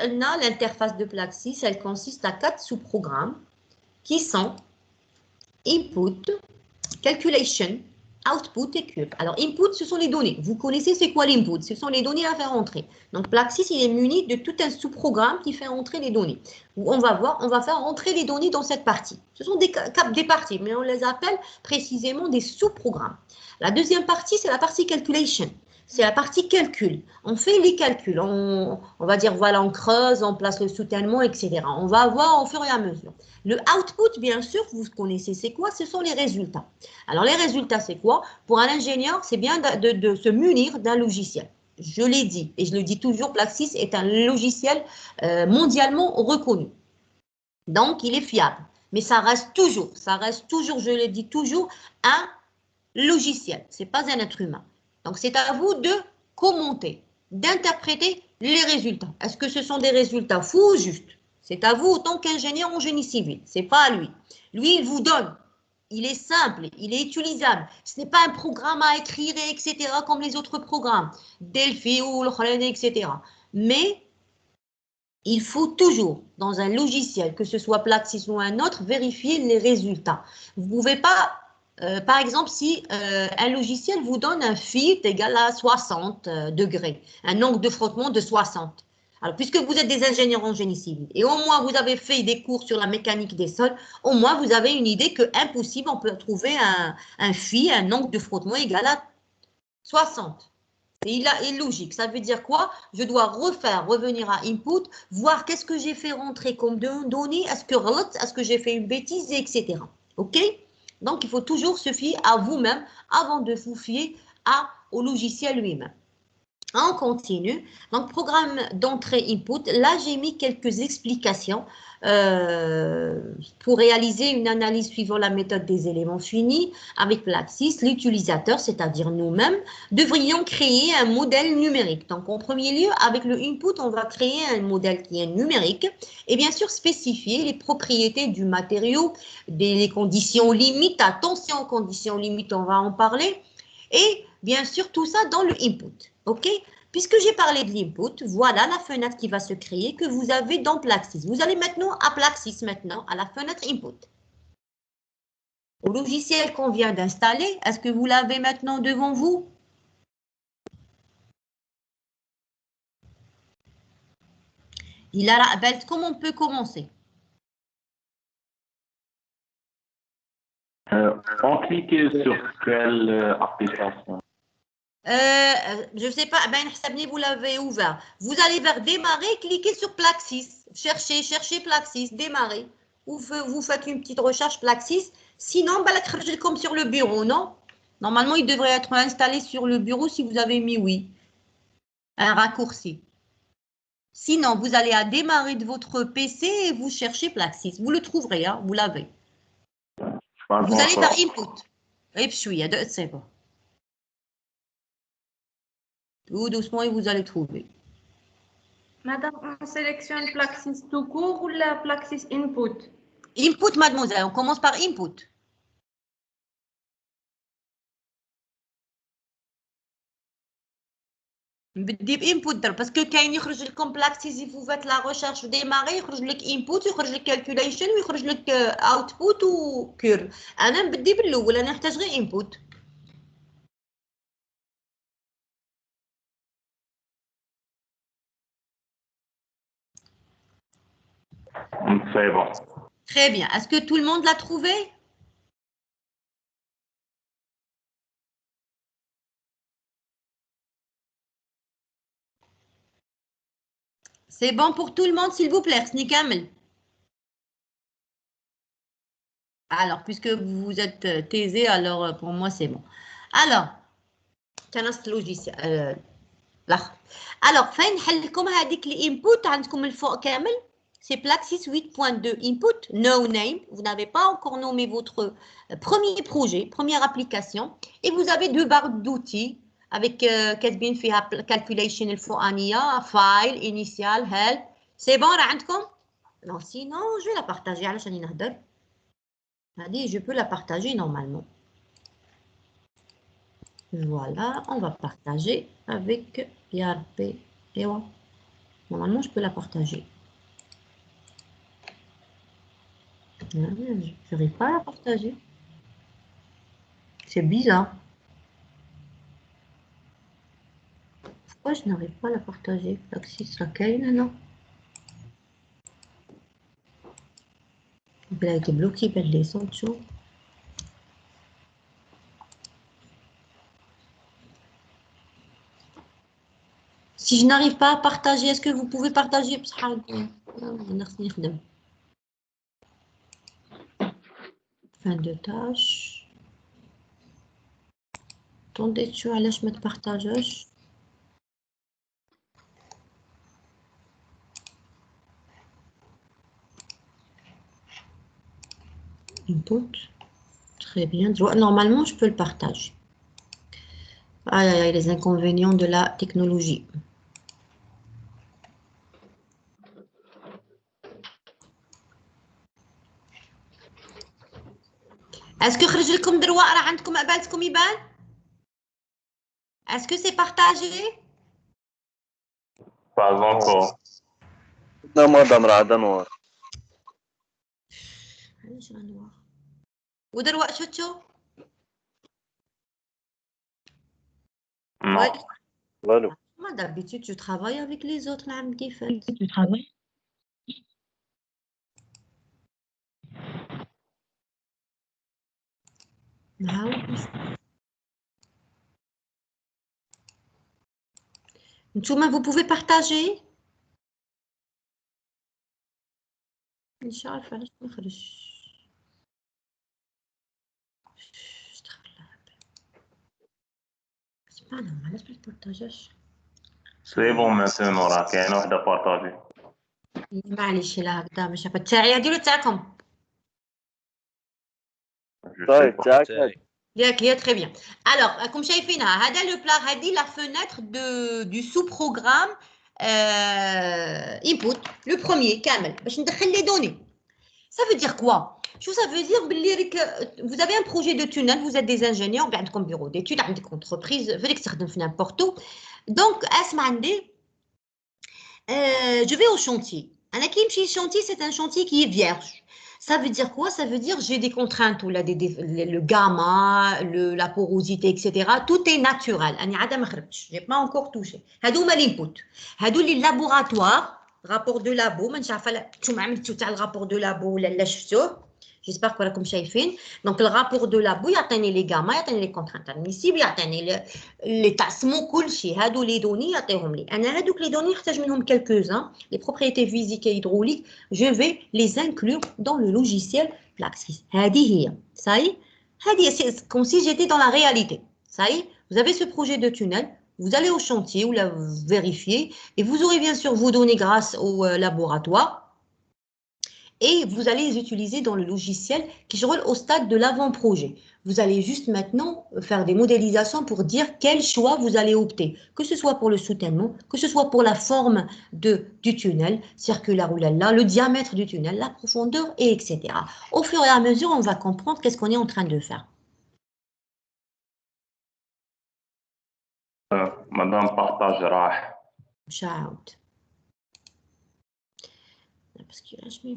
l'interface de Plaxis, elle consiste à 4 sous-programmes qui sont input, calculation, output et curve. Alors, input, ce sont les données. Vous connaissez c'est quoi l'input? Ce sont les données à faire entrer. Donc, Plaxis, il est muni de tout un sous-programme qui fait entrer les données. On va voir, on va faire entrer les données dans cette partie. Ce sont des parties, mais on les appelle précisément des sous-programmes. La deuxième partie, c'est la partie calculation. c'est la partie calcul. On fait les calculs. On va dire, voilà, on creuse, on place le soutènement, etc. On va voir au fur et à mesure. Le output, bien sûr, vous connaissez, c'est quoi? Ce sont les résultats. Alors, les résultats, c'est quoi? Pour un ingénieur, c'est bien de se munir d'un logiciel. Je l'ai dit, et je le dis toujours, Plaxis est un logiciel mondialement reconnu. Donc, il est fiable. Mais ça reste toujours, je le dis toujours, un logiciel. Ce n'est pas un être humain. Donc, c'est à vous de commenter, d'interpréter les résultats. Est-ce que ce sont des résultats faux ou justes? C'est à vous, autant qu'ingénieur en génie civil. Ce n'est pas à lui. Lui, il vous donne. Il est simple, il est utilisable. Ce n'est pas un programme à écrire, etc., comme les autres programmes. Delphi ou l'Okhran, etc. Mais il faut toujours, dans un logiciel, que ce soit Plaxis ou un autre, vérifier les résultats. Vous ne pouvez pas, par exemple, si un logiciel vous donne un fit égal à 60 degrés, un angle de frottement de 60. Alors, puisque vous êtes des ingénieurs en génie civil, et au moins vous avez fait des cours sur la mécanique des sols, au moins vous avez une idée que impossible, on peut trouver un fit, un angle de frottement égal à 60. Et il est logique. Ça veut dire quoi? Je dois revenir à input, voir qu'est-ce que j'ai fait rentrer comme données, est-ce que j'ai fait une bêtise, etc. OK? Donc, il faut toujours se fier à vous-même avant de vous fier au logiciel lui-même. On continue. Donc, programme d'entrée input. Là, j'ai mis quelques explications pour réaliser une analyse suivant la méthode des éléments finis. Avec Plaxis, l'utilisateur, c'est-à-dire nous-mêmes, devrions créer un modèle numérique. Donc, en premier lieu, avec le input, on va créer un modèle qui est numérique et bien sûr spécifier les propriétés du matériau, les conditions limites. Attention aux conditions limites, on va en parler. Et bien sûr, tout ça dans le input. OK? Puisque j'ai parlé de l'input, voilà la fenêtre qui va se créer que vous avez dans Plaxis. Vous allez maintenant à Plaxis, à la fenêtre input. Au logiciel qu'on vient d'installer, est-ce que vous l'avez maintenant devant vous? Comment on peut commencer? On clique sur quelle application? Je ne sais pas, vous l'avez ouvert. Vous allez vers démarrer, cliquez sur Plaxis. Cherchez Plaxis, démarrer. Vous faites une petite recherche Plaxis. Sinon, comme sur le bureau, non? Normalement, il devrait être installé sur le bureau si vous avez mis oui. Un raccourci. Sinon, vous allez à démarrer de votre PC et vous cherchez Plaxis. Vous le trouverez, hein, vous l'avez. Vous allez vers Input. Et puis, c'est bon. Tout doucement et vous allez trouver. Madame, on sélectionne Plaxis tout court ou la Plaxis Input? Input, mademoiselle, on commence par Input. بدي بانبوت درب باسكو كاين يخرج لكم Plaxis si vous faites la recherche démarrer يخرج لك input يخرج لك calculation ويخرج لك output وكير. انا بدي بالاول انا نحتاج غير input. C'est bon. Très bien. Est-ce que tout le monde l'a trouvé? C'est bon pour tout le monde, s'il vous plaît. Sni kamel. Alors, puisque vous êtes taisé, alors pour moi, c'est bon. Alors, كنص logiciel. là. Alors, فين نحلكم هذيك الانبوت عندكم الفوق كامل. C'est Plaxis 8.2 input, no name. Vous n'avez pas encore nommé votre premier projet, première application. Et vous avez deux barres d'outils avec كاتبين فيها calculation الفوقانية, file, initial, help. C'est bon, راه عندكم? Non, sinon, je vais la partager. علاش راني نهضر. Allez, je peux la partager normalement. Voilà, on va partager avec YARP. Et ouais. Normalement, je peux la partager. Je n'arrive pas à la partager. C'est bizarre. Pourquoi je n'arrive pas à la partager? Plaxis Racaille, non? Elle a été bloquée par les sons. Si je n'arrive pas à partager, est-ce que vous pouvez partager? Fin de tâche. Attendez, tu vas je mettre partageage. Input. Très bien. Normalement, je peux le partager. Ah, il y a les inconvénients de la technologie. Est-ce que خرج لكم دروة راه عندكم قبالتكم يبان؟ Est-ce que c'est partagé? Pas encore. لا مدام راه هذا نور. علاش راه نوار؟ ودروة شفتو؟ Non. والو. Moi d'habitude je travaille avec les autres نعمل كيفاش؟ Tu travailles? Ntouma, vous pouvez partager? مش عارفة علاش ما خرجش. C'est pas normal, علاش ما تبارطاجاش؟ C'est bon maintenant راه كاينه وحده بارطاجي. معليش لا هكذا مش عارفة تاعي هادي ولا تاعكم؟ طيب تاعك. ياك ليا très bien. Alors راكم شايفينها هذا لو بلا هذه لا fenêtre du sous-programme input le premier كامل باش ندخل les données. Ça veut dire quoi? Ça veut dire que vous avez un projet de tunnel, vous êtes des ingénieurs, vous avez un bureau d'études, vous avez une entreprise, vous avez n'importe où. Donc, je vais au chantier. Un chantier, c'est un chantier qui est vierge. Ça veut dire quoi? Ça veut dire j'ai des contraintes, le gamma, la porosité, etc. Tout est naturel. Je n'ai pas encore touché. C'est l'input. C'est les laboratoires. Rapport de labo, je ne sais pas si vous avez tout le rapport de labo ou la شفتوه. J'espère que vous avez vu. Donc, le rapport de labo, il y a les gamma, il y a les contraintes admissibles, il y a les tassements, tout ce qui est les données, il y a les données, je vais quelques-uns. Les propriétés physiques et hydrauliques, je vais les inclure dans le logiciel Plaxis. Ça y est, c'est comme si j'étais dans la réalité. Ça y est, vous avez ce projet de tunnel. Vous allez au chantier, vous la vérifiez et vous aurez bien sûr vos données grâce au laboratoire et vous allez les utiliser dans le logiciel qui se roule au stade de l'avant-projet. Vous allez juste maintenant faire des modélisations pour dire quel choix vous allez opter, que ce soit pour le soutènement, que ce soit pour la forme du tunnel, circulaire ou là, le diamètre du tunnel, la profondeur, et etc. Au fur et à mesure, on va comprendre qu'est-ce qu'on est en train de faire. Madame partage راح. Shout. Parce que là, je mets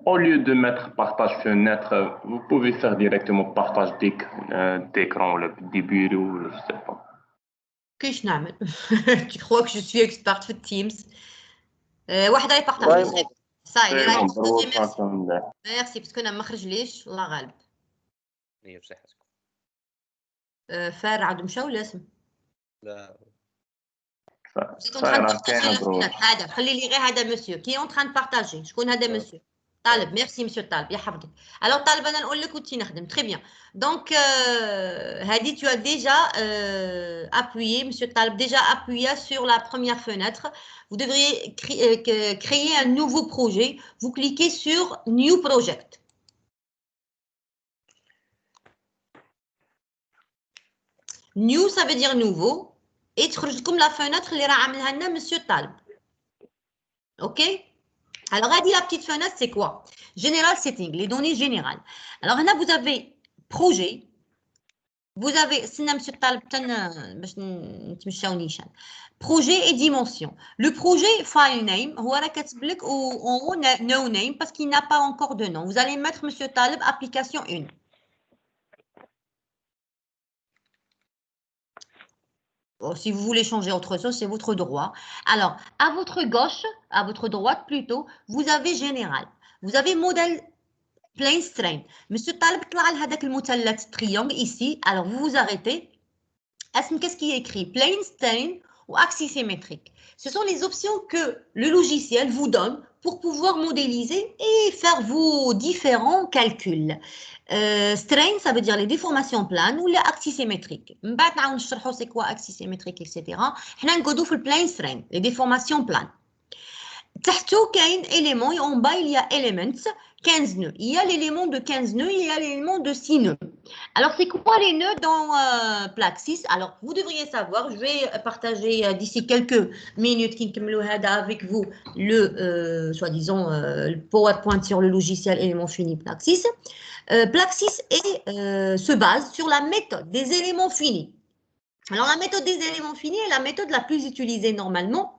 Au lieu de mettre partage fenêtre, vous pouvez faire directement partage d'écran ou des bureaux, je ne sais pas. كيش نعمل؟ Tu crois que je suis experte في Teams? واحد غير partage. صاي اللي راهي partager merci parce que انا ما خرجليش الله غالب. هي بصحتكم. فار عاد مشى ولا اسم؟ لا. هذا خلي لي غير هذا مسيو كي اون تران بارطاجي. شكون هذا مسيو؟ طالب. ميرسي مسيو طالب يحفظك. الوغ طالب انا نقول لك وتي نخدم تري بيان. دونك هذه tu as déjà appuyé monsieur طالب déjà appuyé sur la première fenêtre. Vous devriez créer un nouveau projet. Vous cliquez sur new project. New ça veut dire nouveau. Et تخرج لكم la fenêtre اللي راه عاملها لنا monsieur طالب. OK? Alors, la petite fenêtre, c'est quoi? General setting, les données générales. Alors, là, vous avez projet. Vous avez, projet et dimension. Le projet, file name, en haut, no name, parce qu'il n'a pas encore de nom. Vous allez mettre, monsieur Taleb, application 1. Bon, si vous voulez changer autre chose, c'est votre droit. Alors, à votre gauche, à votre droite plutôt, vous avez général. Vous avez modèle plane strain. Monsieur Taleb, هذاك المثلث triangle ici. Alors, vous vous arrêtez. Qu'est-ce qui est écrit? Plane, straight ou axisymétrique. Ce sont les options que le logiciel vous donne pour pouvoir modéliser et faire vos différents calculs. Strain, ça veut dire les déformations planes ou les axisymétriques. C'est quoi axisymétrique, etc. On a le plane strain, les déformations planes. تحته كاين élément et en bas il y a elements 15 nœuds. Il y a l'élément de 15 nœuds, il y a l'élément de 6 nœuds. Alors c'est quoi les nœuds dans Plaxis? Alors vous devriez savoir, je vais partager d'ici quelques minutes avec vous le soi-disant le PowerPoint sur le logiciel élément fini Plaxis. Plaxis se base sur la méthode des éléments finis. Alors la méthode des éléments finis est la méthode la plus utilisée normalement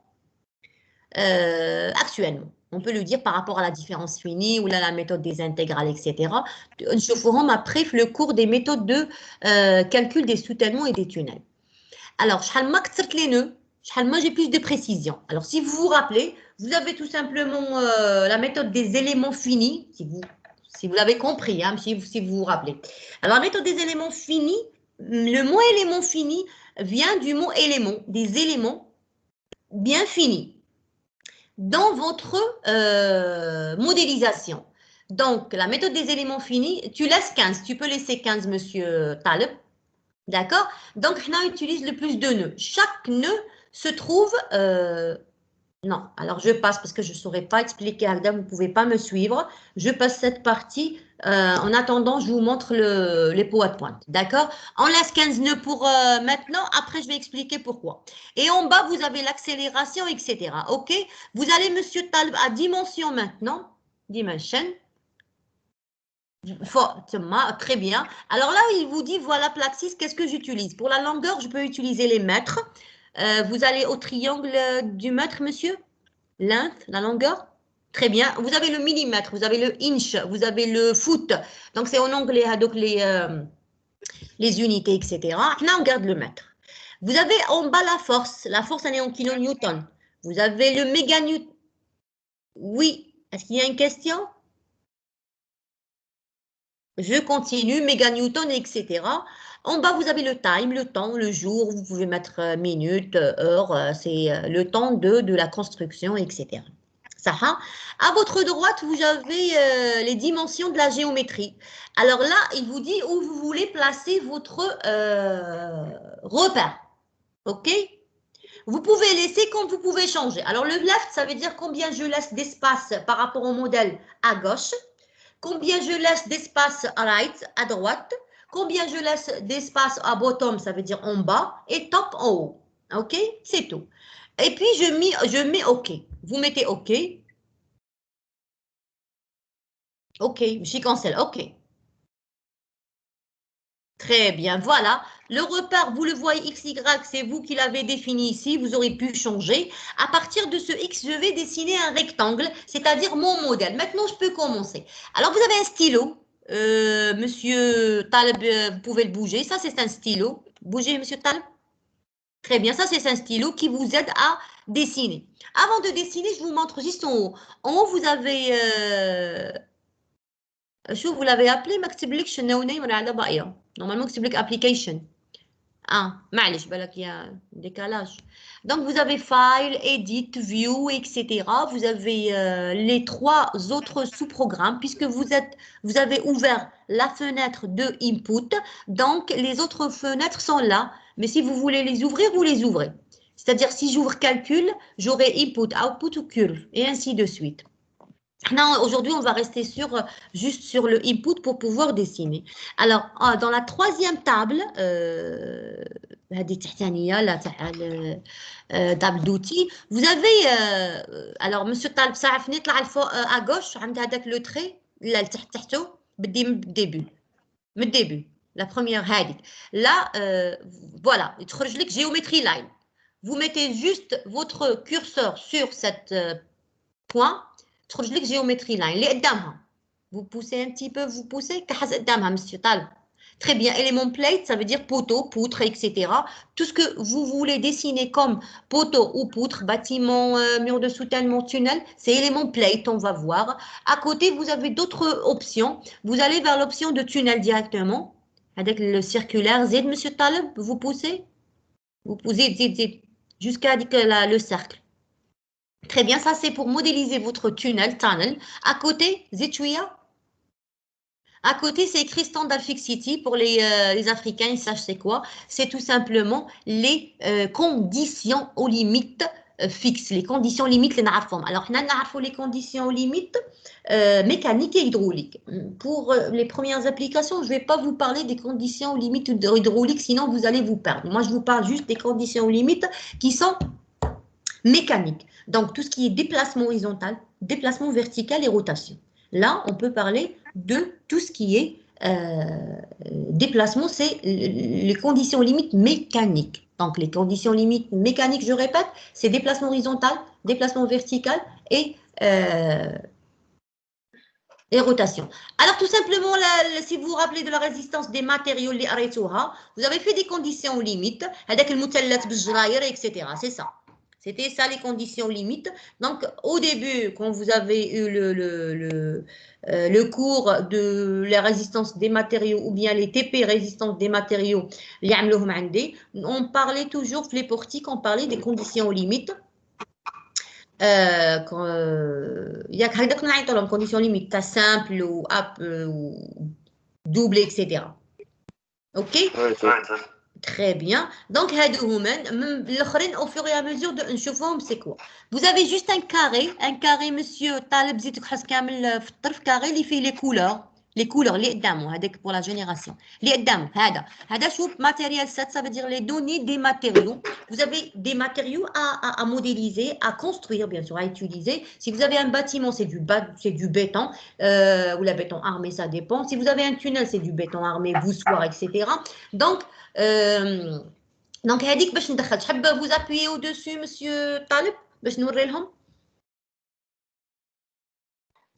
actuellement. On peut le dire par rapport à la différence finie ou là, la méthode des intégrales, etc. Je ferai après le cours des méthodes de calcul des soutènements et des tunnels. Alors, les nœuds, j'ai plus de précision. Alors, si vous vous rappelez, vous avez tout simplement la méthode des éléments finis, si vous l'avez compris, hein, si vous vous rappelez. Alors, la méthode des éléments finis, le mot élément fini vient du mot élément, des éléments bien finis dans votre modélisation. Donc, la méthode des éléments finis, tu laisses 15. Tu peux laisser 15, monsieur Taleb. D'accord? Donc, on utilise le plus de nœuds. Chaque nœud se trouve... non, alors je passe parce que je ne saurais pas expliquer, Agda, vous ne pouvez pas me suivre. Je passe cette partie. En attendant, je vous montre les PowerPoint. D'accord? On laisse 15 nœuds pour maintenant. Après, je vais expliquer pourquoi. Et en bas, vous avez l'accélération, etc. OK? Vous allez, monsieur Talb, à dimension maintenant. Dimension. Très bien. Alors là, il vous dit, voilà, Plaxis, qu'est-ce que j'utilise? Pour la longueur, je peux utiliser les mètres. Vous allez au triangle du mètre, monsieur? Length, la longueur? Très bien. Vous avez le millimètre, vous avez le inch, vous avez le foot. Donc, c'est en anglais, donc les unités, etc. Là, on garde le mètre. Vous avez en bas la force. La force, elle est en kilonewton. Vous avez le méganewton. Oui. Est-ce qu'il y a une question? Je continue, méganewton, etc. En bas, vous avez le time, le temps, le jour. Vous pouvez mettre minutes, heures. C'est le temps de la construction, etc. Ça, à votre droite, vous avez les dimensions de la géométrie. Alors là, il vous dit où vous voulez placer votre repère. OK? Vous pouvez laisser comme vous pouvez changer. Alors, le left, ça veut dire combien je laisse d'espace par rapport au modèle à gauche. Combien je laisse d'espace à right, à droite. Combien je laisse d'espace à bottom, ça veut dire en bas. Et top en haut. OK? C'est tout. Et puis, je mets OK. Vous mettez OK. OK, je cancelle. OK. Très bien, voilà. Le repère, vous le voyez, XY, c'est vous qui l'avez défini ici. Vous aurez pu changer. À partir de ce X, je vais dessiner un rectangle, c'est-à-dire mon modèle. Maintenant, je peux commencer. Alors, vous avez un stylo. Monsieur Taleb, vous pouvez le bouger. Ça, c'est un stylo. Bougez, monsieur Taleb. Très bien, ça, c'est un stylo qui vous aide à dessiner. Avant de dessiner, je vous montre juste en haut. En haut, vous avez... vous l'avez appelé مكتبلكش no name ولا على باقيه normalement مكتبلك application معلش بالك il y a un décalage. Donc vous avez file, edit, view, etc. Vous avez les trois autres sous-programmes puisque vous avez ouvert la fenêtre de input. Donc les autres fenêtres sont là, mais si vous voulez les ouvrir, vous les ouvrez. C'est-à-dire si j'ouvre calcul, j'aurai input, output ou curve et ainsi de suite. Aujourd'hui, on va rester juste sur le input pour pouvoir dessiner. Alors, dans la troisième table, table d'outils, vous avez, alors, monsieur Talb, à gauche, le trait, début, la première, là, voilà, géométrie line. Vous mettez juste votre curseur sur cette point. Géométrie line. Vous poussez un petit peu, vous poussez. Monsieur Talb. Très bien. Élément plate, ça veut dire poteau, poutre, etc. Tout ce que vous voulez dessiner comme poteau ou poutre, bâtiment, mur de soutènement, tunnel, c'est élément plate, on va voir. À côté, vous avez d'autres options. Vous allez vers l'option de tunnel directement. Avec le circulaire Z, monsieur Taleb, vous poussez. Vous posez jusqu'à le cercle. Très bien, ça c'est pour modéliser votre tunnel. À côté, Zéchouia. À côté, c'est écrit Standard Fixity pour les Africains, ils savent c'est quoi. C'est tout simplement les conditions aux limites fixes, les conditions limites, les na'arfom. Alors, on a les conditions limites mécaniques et hydrauliques. Pour les premières applications, je ne vais pas vous parler des conditions limites hydrauliques, sinon vous allez vous perdre. Moi, je vous parle juste des conditions limites qui sont mécaniques. Donc, tout ce qui est déplacement horizontal, déplacement vertical et rotation. Là, on peut parler de tout ce qui est déplacement, c'est les conditions limites mécaniques. Donc, les conditions limites mécaniques, je répète, c'est déplacement horizontal, déplacement vertical et rotation. Alors, tout simplement, si vous vous rappelez de la résistance des matériaux, vous avez fait des conditions limites, avec le mutallat, etc. C'est ça. C'était ça les conditions limites. Donc, au début, quand vous avez eu le cours de la résistance des matériaux ou bien les TP résistance des matériaux, on parlait toujours, les portiques, on parlait des conditions limites. Il y a des conditions limites, as simple ou double, etc. OK? Oui, Très bien. Donc, au fur et à mesure de c'est quoi? Vous avez juste un carré, monsieur Taleb Zid Kamel carré, il fait les couleurs, les dames, pour la génération. Les dames, hada chouf matériel 7, ça veut dire les données des matériaux. Vous avez des matériaux à modéliser, à construire, bien sûr, à utiliser. Si vous avez un bâtiment, c'est du béton, ou la béton armé, ça dépend. Si vous avez un tunnel, c'est du béton armé, voussoir, etc. Donc, هذيك باش ندخل تحب vous appuyer au-dessus monsieur طالب باش نوري لهم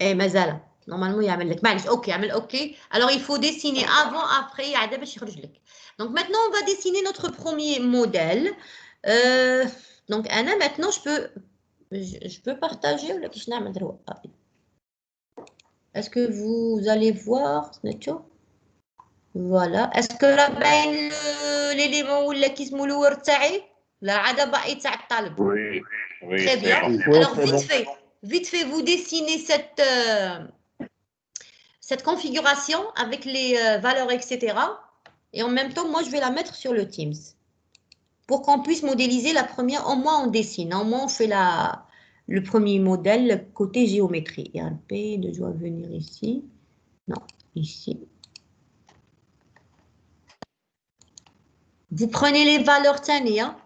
مازال normalement يعمل لك معليش اوكي يعمل اوكي alors il faut dessiner avant après عاد باش يخرج لك donc maintenant on va dessiner notre premier modèle donc انا maintenant je peux partager ولا كيفاش نعمل دروك est-ce que vous allez voir سمعتوا Voilà. Est-ce que là, l'élément ou qui se moule la rada ba'i تاع الطالب. Oui, oui, Très c'est bien. bon. Alors, c'est bon. vite fait, vous dessinez cette configuration avec les valeurs, etc. Et en même temps, moi, je vais la mettre sur le Teams. Pour qu'on puisse modéliser la première, au moins on dessine, au moins on fait le premier modèle, le côté géométrie. Et un P doit venir ici. Non, ici. Vous prenez les valeurs Tania.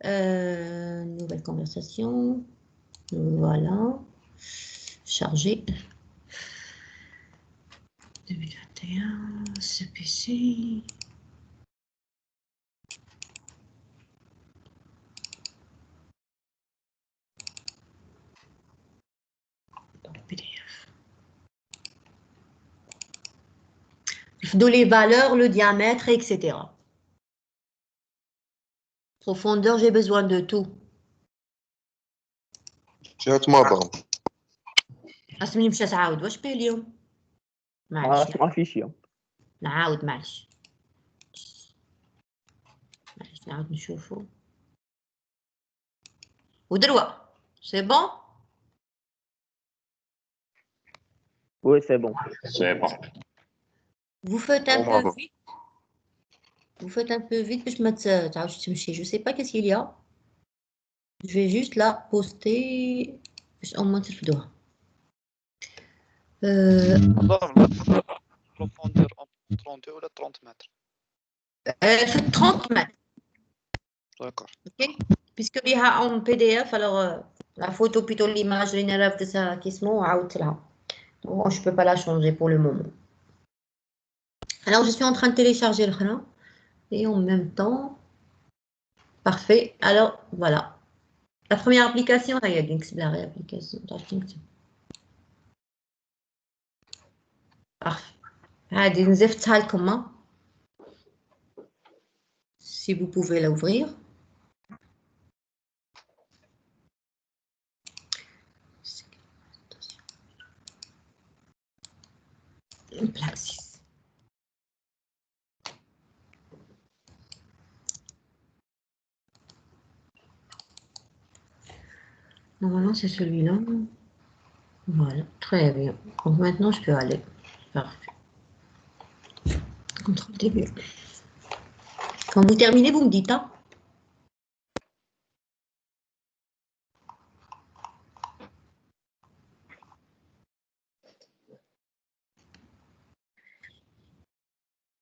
Nouvelle conversation. Voilà. Chargé. 2021, CPC. PDF. De les valeurs, le diamètre, etc. Profondeur, j'ai besoin de tout. جات ماما أسمي مش تعاود واش بيه اليوم؟ معلش ما فيش يوم. نعاود معلش نعاود نشوفو ودروة سي بون؟ Oui, c'est bon. C'est bon. Vous faites un peu Bravo. vite. Vous faites un peu vite باش ما تعاودش تمشي. Je sais pas qu'est-ce qu'il y a. Je vais juste la poster باش au moins ترفدوها. profondeur en 32 ou 30 mètres. Fait 30 mètres. D'accord. Ok. Puisque il y a en PDF, alors la photo plutôt l'image générale de ça qui se out là. Bon, je peux pas la changer pour le moment. Alors je suis en train de télécharger le khana et en même temps, parfait. Alors voilà. La première application, là, il y a la réapplication. Parfait. Si vous pouvez l'ouvrir. Plaxis. Normalement, c'est celui-là. Voilà, très bien. Donc maintenant, je peux aller. Parfait. Contrôle début. Quand vous terminez, vous me dites, hein?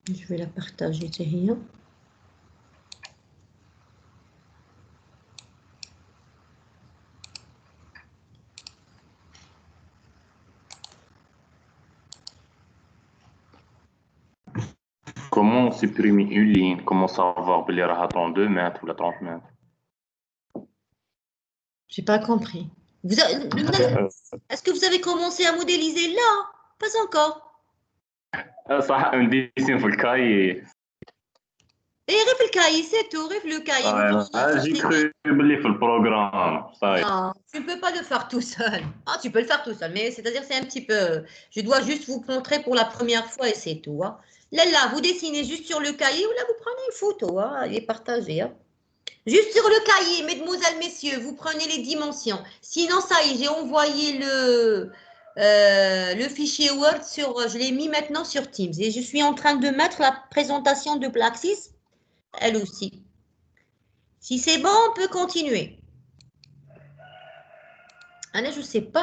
Je vais la partager, c'est rien. Comment supprimer une ligne? Comment savoir بلي راها 32 mètres ou 30 mètres? J'ai pas compris. Est-ce que vous avez commencé à modéliser là? Pas encore. صح نديسين في الكاي. Et rêve le cahier, c'est tout, rêve le cahier. J'ai cru بلي في البروغرام صاي. Non, tu ne peux pas le faire tout seul. Ah, tu peux le faire tout seul, mais c'est-à-dire c'est un petit peu... Je dois juste vous montrer pour la première fois et c'est tout. Hein. Là, vous dessinez juste sur le cahier ou là, vous prenez une photo. Hein, il est partagé. Hein. Juste sur le cahier, mesdemoiselles, messieurs, vous prenez les dimensions. Sinon, ça y est, j'ai envoyé le fichier Word sur... Je l'ai mis maintenant sur Teams. Et je suis en train de mettre la présentation de Plaxis, elle aussi. Si c'est bon, on peut continuer. أنا je sais pas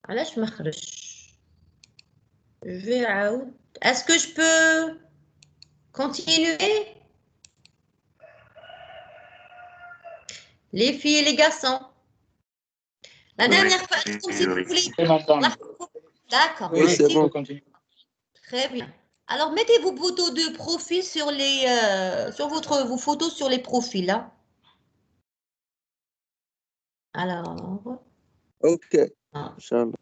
علاش ما خرجش. Je vais عاود. Est-ce que je peux continuer? Les filles et les garçons. La dernière fois, comme si vous voulez. D'accord. Oui, c'est bon. Très bien. Alors, mettez vos photos de profil sur les vos photos sur les profils là. Alors. Ok. Ah. Inch'Allah.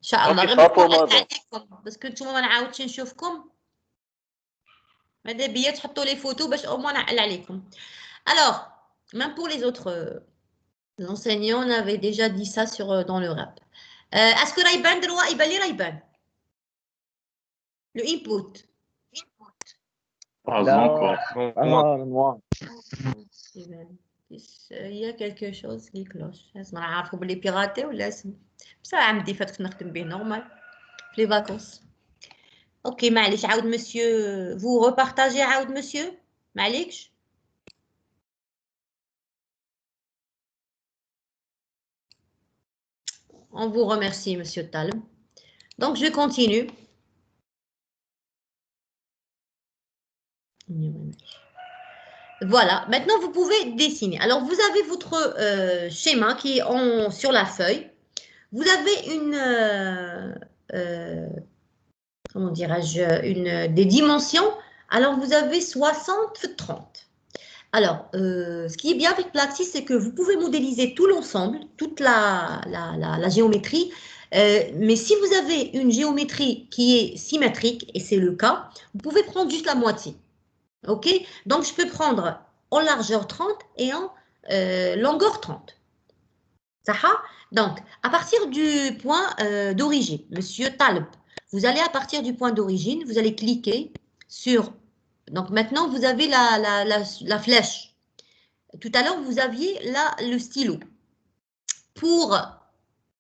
إن شاء الله غير عليكم باسكو نتوما ما نعاودش نشوفكم ماذا بيا تحطوا لي فوتو باش au moins نعقل عليكم. Alors, même pour les autres enseignants, on avait déjà dit ça dans le rap. Est-ce que رايبان دروا يبان لي رايبان le input? Pas encore. Il y a quelque chose qui cloche. لازم نعرفوا بلي بيغاتي ولا بصح عمدي فات كنت نخدم به نورمال في لي فاكونس. اوكي معليش عاود مسيو vous repartagez عاود مسيو معليكش. On vous remercie monsieur Talm. Donc je continue. Voilà, maintenant vous pouvez dessiner. Alors vous avez votre schéma qui est sur la feuille. Vous avez comment dirais-je, des dimensions. Alors, vous avez 60-30. Alors, ce qui est bien avec Plaxis, c'est que vous pouvez modéliser tout l'ensemble, toute la géométrie. Mais si vous avez une géométrie qui est symétrique, et c'est le cas, vous pouvez prendre juste la moitié. OK? Donc, je peux prendre en largeur 30 et en longueur 30. Ça va? Donc, à partir du point d'origine, monsieur Talb, vous allez à partir du point d'origine, vous allez cliquer sur... Donc, maintenant, vous avez la flèche. Tout à l'heure, vous aviez là le stylo. Pour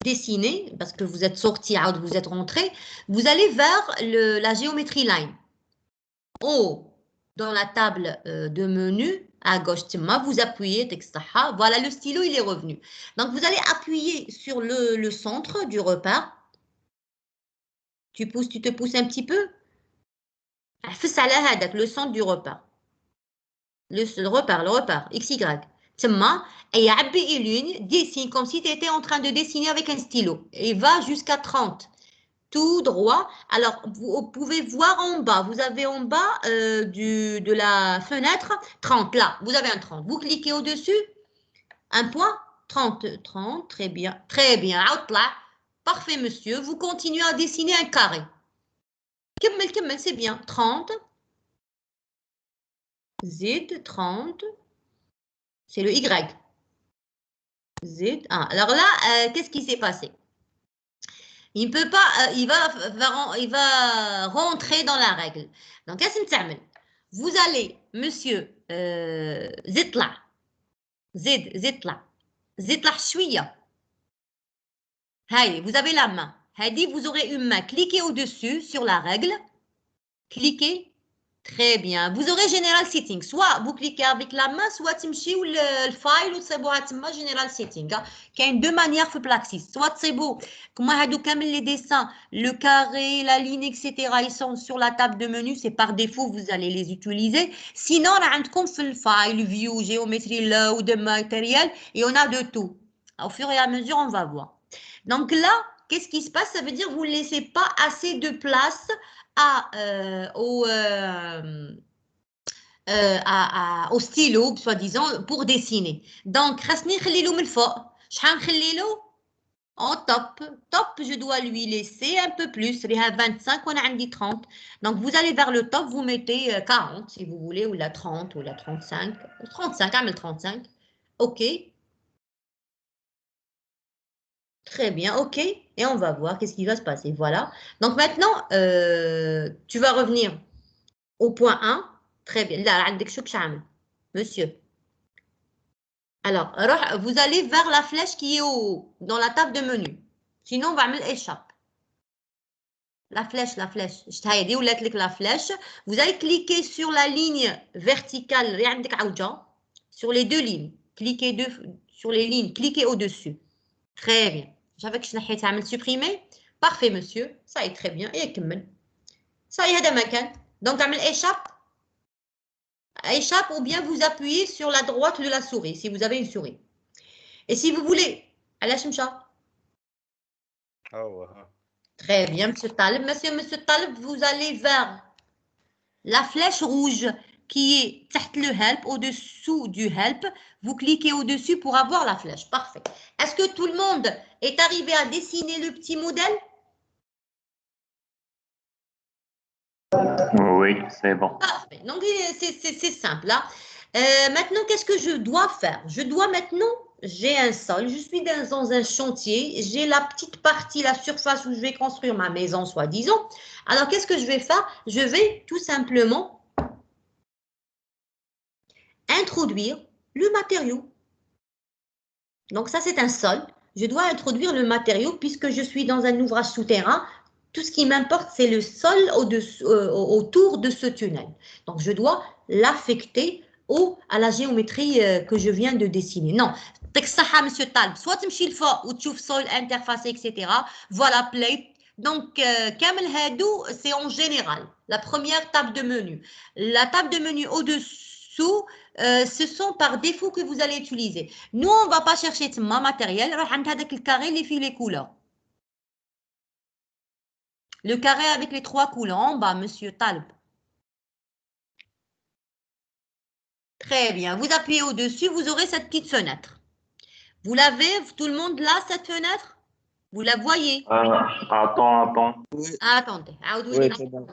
dessiner, parce que vous êtes sorti, vous êtes rentré, vous allez vers la géométrie line. En haut, dans la table de menu, à gauche, vous appuyez, voilà, le stylo, il est revenu. Donc, vous allez appuyer sur le centre du repère. Tu te pousses un petit peu. Le centre du repère. Le repère, XY. Et il ligne, dessine comme si tu étais en train de dessiner avec un stylo. Et va jusqu'à 30. Tout droit. Alors, vous pouvez voir en bas. Vous avez en bas de la fenêtre 30. Là, vous avez un 30. Vous cliquez au-dessus. Un point. 30. 30. Très bien. Très bien. Out là. Parfait, monsieur. Vous continuez à dessiner un carré. C'est bien. 30. Z, 30. C'est le Y. Z. Ah, alors là, qu'est-ce qui s'est passé? Il ne peut pas, il va rentrer dans la règle. Donc, qu'est-ce que vous allez, monsieur Zitla, زد طلع شوية. هاي vous avez la main. هادي vous aurez une main. Cliquez au-dessus sur la règle. Cliquez. Très bien. Vous aurez General Setting. Soit vous cliquez avec la main, soit تمشيو le file وتصيبوها تما General Setting. كاين deux manières في Plaxis. Soit تصيبو كما هادو كامل les dessins, le carré, la ligne, etc. Ils sont sur la table de menu. C'est par défaut, vous allez les utiliser. Sinon, راه عندكم في file, view, géométrie, load, matériel, et on a de tout. Au fur et à mesure, on va voir. Donc là, qu'est-ce qui se passe? Ça veut dire que vous ne laissez pas assez de place au stylo, soi-disant, pour dessiner. Donc, خاصني نخليلو من الفوق. شحال نخليلو؟ En top, je dois lui laisser un peu plus. Il y a 25, on a dit 30. Donc, vous allez vers le top, vous mettez 40 si vous voulez, ou la 30, ou la 35. 35, عمل 35. OK. Très bien, OK. Et on va voir qu'est-ce qui va se passer. Voilà. Donc maintenant, tu vas revenir au point 1. Très bien. Là, monsieur. Alors, vous allez vers la flèche qui est dans la table de menu. Sinon, on va mettre échappe. La flèche. Je t'ai dit, la flèche. Vous allez cliquer sur la ligne verticale, sur les deux lignes. Cliquez sur les lignes, cliquez au-dessus. Très bien. J'avais que je n'ai supprimer. Parfait, monsieur. Ça est très bien. Et ça y est, donc, échappe ou bien vous appuyez sur la droite de la souris si vous avez une souris. Et si vous voulez, à la chimcha. Très bien, monsieur Talib. Monsieur Talib, vous allez vers la flèche rouge qui est le help, au-dessous du help. Vous cliquez au-dessus pour avoir la flèche. Parfait. Est-ce que tout le monde est arrivé à dessiner le petit modèle? Oui, c'est bon. Parfait. Donc, c'est simple. Là. Maintenant, qu'est-ce que je dois faire? Je dois maintenant, j'ai un sol, je suis dans un chantier, j'ai la petite partie, la surface où je vais construire ma maison, soi-disant. Alors, qu'est-ce que je vais faire? Je vais tout simplement introduire le matériau. Donc, ça, c'est un sol. Je dois introduire le matériau puisque je suis dans un ouvrage souterrain. Tout ce qui m'importe, c'est le sol autour de ce tunnel. Donc, je dois l'affecter à la géométrie que je viens de dessiner. Non, monsieur Talb, soit tu me chies le fort ou tu sol, interface, etc. Voilà, play. Donc, Kamel Hadou, c'est en général la première table de menu. La table de menu au-dessous, ce sont par défaut que vous allez utiliser. Nous, on ne va pas chercher ma matériel. Le carré, les couleurs. Le carré avec les 3 couleurs en bas, monsieur Talb. Très bien. Vous appuyez au-dessus, vous aurez cette petite fenêtre. Vous l'avez, tout le monde là, cette fenêtre? Vous la voyez? Attends. Attendez. Oui, c'est bon.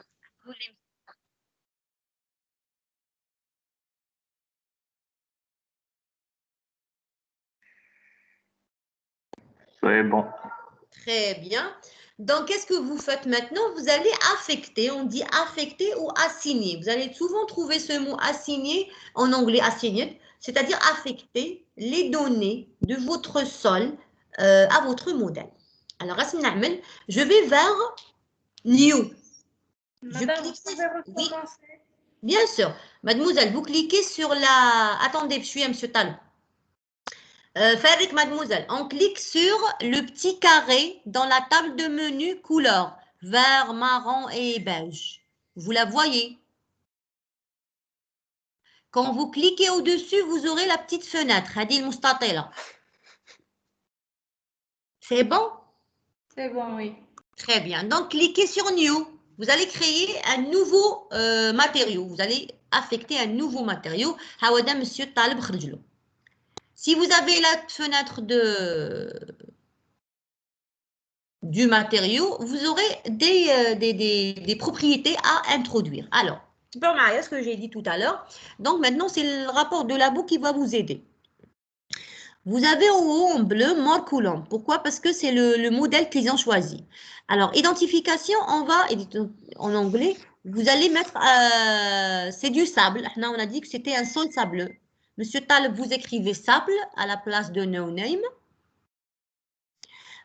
C'est bon. Très bien. Donc, qu'est-ce que vous faites maintenant? Vous allez affecter, on dit affecter ou assigner. Vous allez souvent trouver ce mot assigner, en anglais assigner, c'est-à-dire affecter les données de votre sol à votre modèle. Alors, je vais vers New. Madame, vous pouvez recommencer? Bien sûr. Mademoiselle, vous cliquez sur la... Attendez, je suis à monsieur Tal. Farik, mademoiselle, on clique sur le petit carré dans la table de menu couleur, vert, marron et beige. Vous la voyez? Quand vous cliquez au-dessus, vous aurez la petite fenêtre. Hadi al-mustatila. C'est bon? C'est bon, oui. Très bien. Donc, cliquez sur New. Vous allez créer un nouveau matériau. Vous allez affecter un nouveau matériau. Hawada, monsieur Talib Khrdjlou. Si vous avez la fenêtre du matériau, vous aurez des propriétés à introduire. Alors, ce que j'ai dit tout à l'heure. Donc, maintenant, c'est le rapport de labo qui va vous aider. Vous avez en haut en bleu More Coulomb. Pourquoi? Parce que c'est le modèle qu'ils ont choisi. Alors, identification, en anglais, vous allez mettre, c'est du sable. Là, on a dit que c'était un sol sableux. Monsieur Taleb, vous écrivez sable à la place de no name.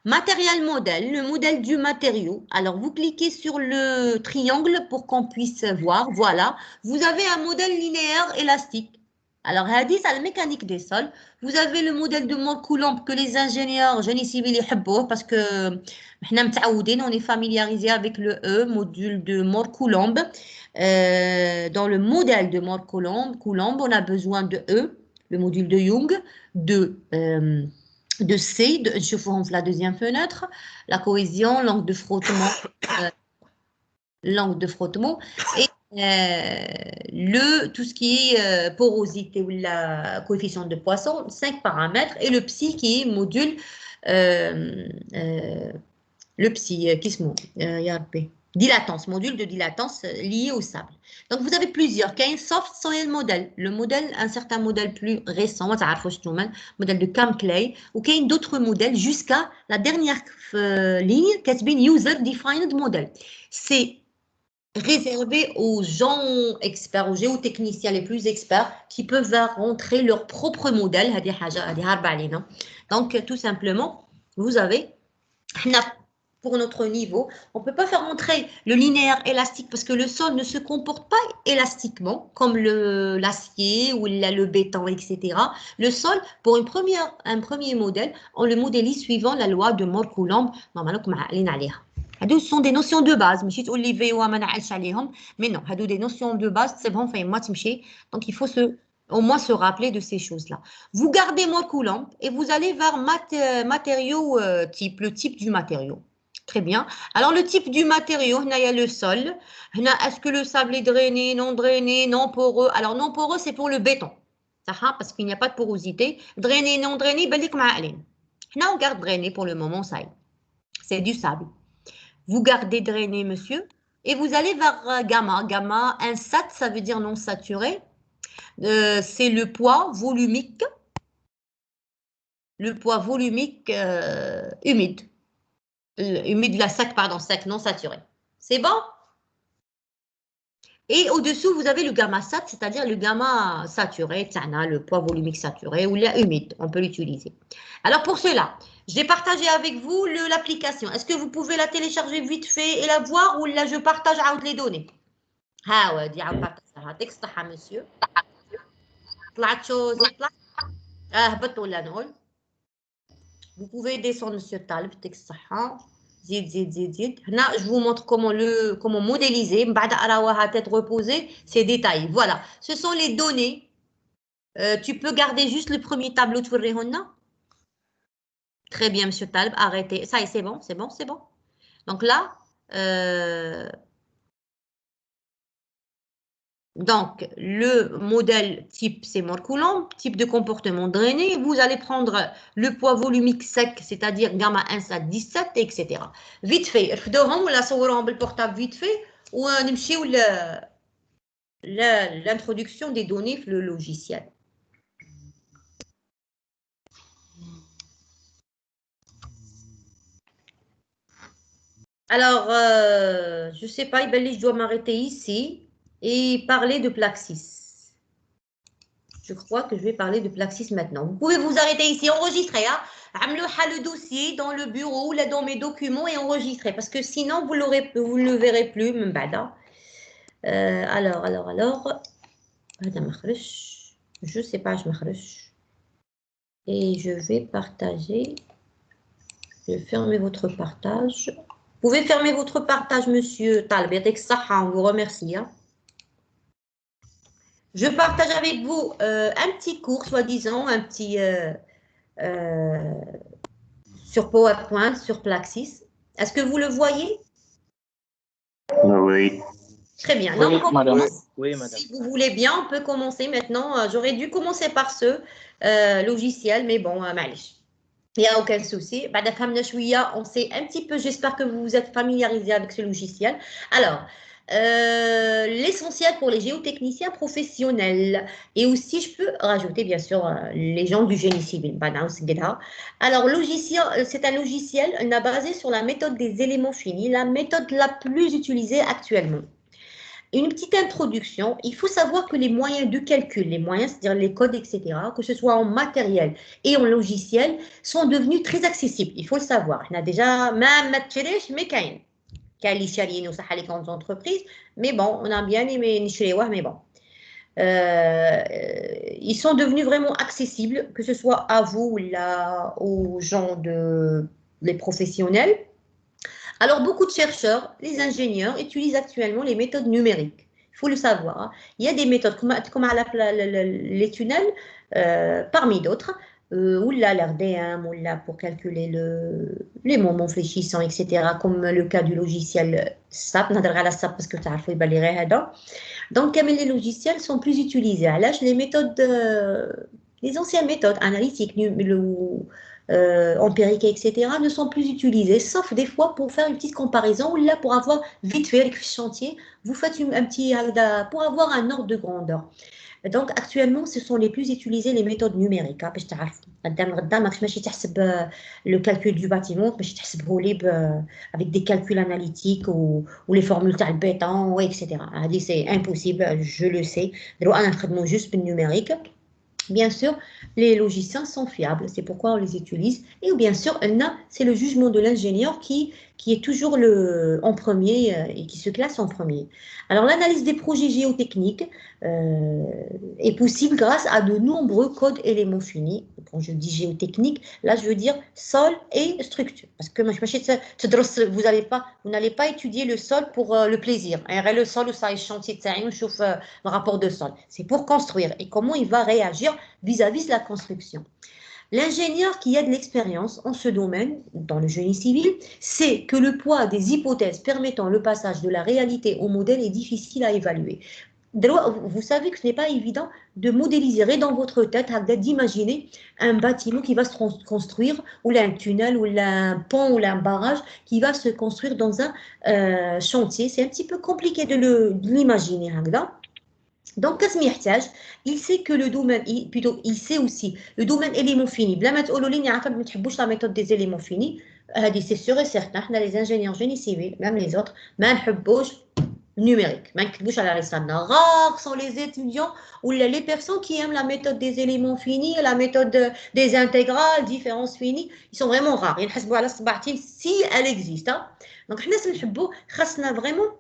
Matériel modèle, le modèle du matériau. Alors, vous cliquez sur le triangle pour qu'on puisse voir. Voilà, vous avez un modèle linéaire élastique. Alors, hadith à la mécanique des sols. Vous avez le modèle de Moore-Coulomb que les ingénieurs génie civil aiment parce que on est familiarisé avec le E, module de Moore-Coulomb. Dans le modèle de Moore-Coulomb, on a besoin de E, le module de Young, de C, je vous rentre la deuxième fenêtre, la cohésion, l'angle de frottement, et tout ce qui est porosité ou la coefficient de Poisson, 5 paramètres, et le psi qui est module, le psi, dilatance, module de dilatance lié au sable. Donc, vous avez plusieurs. Qu'il y a une soft soil model. Le modèle, un certain modèle plus récent, modèle de Cam Clay, ou qu'il y a d'autres modèles jusqu'à la dernière ligne, qui est user defined model. C'est réservé aux gens experts, aux géotechniciens les plus experts qui peuvent rentrer leur propre modèle. Donc, tout simplement, vous avez pour notre niveau, on ne peut pas faire rentrer le linéaire élastique parce que le sol ne se comporte pas élastiquement comme l'acier ou le béton, etc. Le sol, pour un premier modèle, on le modélise suivant la loi de Moore-Coulomb. Ce sont des notions de base. Mais non, des notions de base, c'est bon, donc il faut au moins se rappeler de ces choses-là. Vous gardez Moore-Coulomb et vous allez vers matériau type, le type du matériau. Très bien. Alors, le type du matériau, il y a le sol. Est-ce que le sable est drainé, non poreux? Alors, non poreux, c'est pour le béton. Parce qu'il n'y a pas de porosité. Drainé, non drainé, on garde drainé pour le moment, ça y est. C'est du sable. Vous gardez drainé, monsieur, et vous allez vers gamma. Gamma, un sat, ça veut dire non saturé. C'est le poids volumique. Le poids volumique humide. Humide, sec non saturé. C'est bon? Et au-dessous, vous avez le gamma sat, c'est-à-dire le gamma saturé, le poids volumique saturé, ou humide, on peut l'utiliser. Alors pour cela, j'ai partagé avec vous l'application. Est-ce que vous pouvez la télécharger vite fait et la voir, ou là je partage les données? Ah ouais, dis monsieur. Vous pouvez descendre, monsieur Taleb, je vous montre comment modéliser, tête reposée, c'est détaillé. Voilà, ce sont les données. Tu peux garder juste le premier tableau de Furrihonna. Très bien, monsieur Taleb, arrêtez. Ça y est, c'est bon. Donc là, donc, le modèle type, c'est Moore-Coulomb, type de comportement drainé. Vous allez prendre le poids volumique sec, c'est-à-dire gamma 1 sat 17, etc. Vite fait, le portable vite fait, ou l'introduction des données, le logiciel. Alors, je ne sais pas, je dois m'arrêter ici et parler de Plaxis. Je crois que je vais parler de Plaxis maintenant. Vous pouvez vous arrêter ici, enregistrer. Le dossier dans le bureau, là dans mes documents et enregistrer. Parce que sinon, vous ne le verrez plus. Alors. Je ne sais pas, je m'arrête. Et je vais partager. Je vais fermer votre partage. Vous pouvez fermer votre partage, monsieur Taleb. On vous remercie. Je partage avec vous un petit cours, soi-disant, un petit sur PowerPoint, sur Plaxis. Est-ce que vous le voyez? Oui. Très bien. Oui, Donc, madame. Oui, madame. Si vous voulez bien, on peut commencer maintenant. J'aurais dû commencer par ce logiciel, mais bon, il n'y a aucun souci. On sait un petit peu, j'espère que vous vous êtes familiarisé avec ce logiciel. Alors, l'essentiel pour les géotechniciens professionnels. Et aussi, je peux rajouter, bien sûr, les gens du génie civil. Alors, c'est un logiciel basé sur la méthode des éléments finis, la méthode la plus utilisée actuellement. Une petite introduction, il faut savoir que les moyens de calcul, les moyens, c'est-à-dire les codes, etc., que ce soit en matériel et en logiciel, sont devenus très accessibles. Il faut le savoir. On a déjà, même mais les charines ou les grandes entreprises, mais bon, on a bien aimé mais bon. Ils sont devenus vraiment accessibles, que ce soit à vous ou aux gens, les professionnels. Alors, beaucoup de chercheurs, les ingénieurs, utilisent actuellement les méthodes numériques. Il faut le savoir. Il y a des méthodes comme les tunnels, parmi d'autres, ou l'RDM, ou là pour calculer les moments fléchissants, etc., comme le cas du logiciel SAP. On a SAP parce que tu as fait les Donc, les logiciels sont plus utilisés. Alors, les méthodes, les anciennes méthodes analytiques, empiriques, etc., ne sont plus utilisées, sauf des fois pour faire une petite comparaison, ou là pour avoir vite fait le chantier, vous faites un petit, pour avoir un ordre de grandeur. Donc actuellement, ce sont les plus utilisées les méthodes numériques. Le calcul du bâtiment, avec des calculs analytiques ou les formules de béton, etc. C'est impossible, je le sais. Juste le numérique. Bien sûr, les logiciels sont fiables, c'est pourquoi on les utilise. Et bien sûr, c'est le jugement de l'ingénieur qui est toujours en premier et qui se classe en premier. Alors, l'analyse des projets géotechniques est possible grâce à de nombreux codes éléments finis. Quand je dis géotechnique, là, je veux dire sol et structure. Parce que vous n'allez pas étudier le sol pour le plaisir. Le sol, ça est chantier de terrain, chauffe le rapport de sol. C'est pour construire et comment il va réagir vis-à-vis de la construction. L'ingénieur qui a de l'expérience en ce domaine, dans le génie civil, sait que le poids des hypothèses permettant le passage de la réalité au modèle est difficile à évaluer. Vous savez que ce n'est pas évident de modéliser dans votre tête, d'imaginer un bâtiment qui va se construire, ou un tunnel, ou un pont, ou un barrage qui va se construire dans un chantier. C'est un petit peu compliqué de l'imaginer. Donc, il sait que le domaine, il sait aussi le domaine éléments finis. Bla ma تقولوا لي عارفه ما تحبوش la méthode des éléments finis. C'est sûr et certain. احنا les ingénieurs génie civil, même les autres, ما نحبوش numérique. ما نكتبوش على رسالنا. Rares sont les étudiants ou les personnes qui aiment la méthode des éléments finis, la méthode des intégrales, différences finies. Ils sont vraiment rares. ينحسبوا على صباعتين si elle existe. Donc, احنا نحبوا خاصنا vraiment.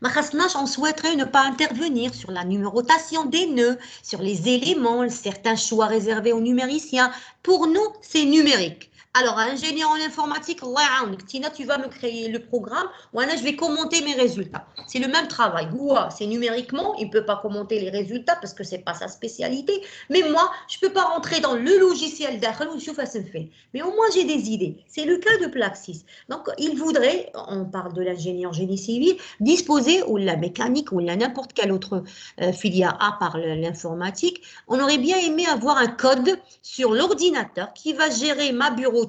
On souhaiterait ne pas intervenir sur la numérotation des nœuds, sur les éléments, certains choix réservés aux numériciens. Pour nous, c'est numérique. Alors, ingénieur en informatique, Tina, tu vas me créer le programme, ou je vais commenter mes résultats. C'est le même travail. C'est numériquement, il ne peut pas commenter les résultats parce que ce n'est pas sa spécialité. Mais moi, je ne peux pas rentrer dans le logiciel d'Akhel ou fait. Mais au moins, j'ai des idées. C'est le cas de Plaxis. Donc, il voudrait, on parle de l'ingénieur génie civil, disposer, ou la mécanique, ou n'importe quelle autre filière à part l'informatique, on aurait bien aimé avoir un code sur l'ordinateur qui va gérer ma bureautique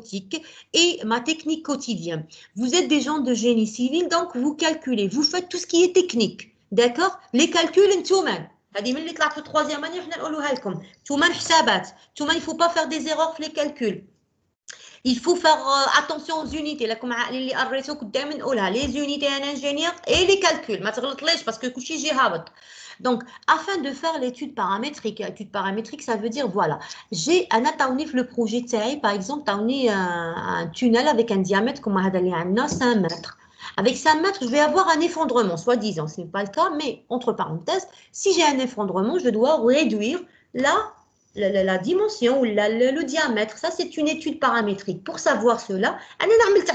et ma technique quotidienne. Vous êtes des gens de génie civil, donc vous calculez, vous faites tout ce qui est technique, d'accord? Les calculs, il ne faut pas faire des erreurs sur les calculs. Il faut faire attention aux unités. Les unités en ingénieur et les calculs. Parce que donc, afin de faire l'étude paramétrique, ça veut dire, voilà, j'ai un ataunif le projet TAI, par exemple, un tunnel avec un diamètre comme 5 mètres. Avec 5 mètres, je vais avoir un effondrement, soi-disant, ce n'est pas le cas, mais entre parenthèses, si j'ai un effondrement, je dois réduire la dimension ou le diamètre. Ça, c'est une étude paramétrique. Pour savoir cela,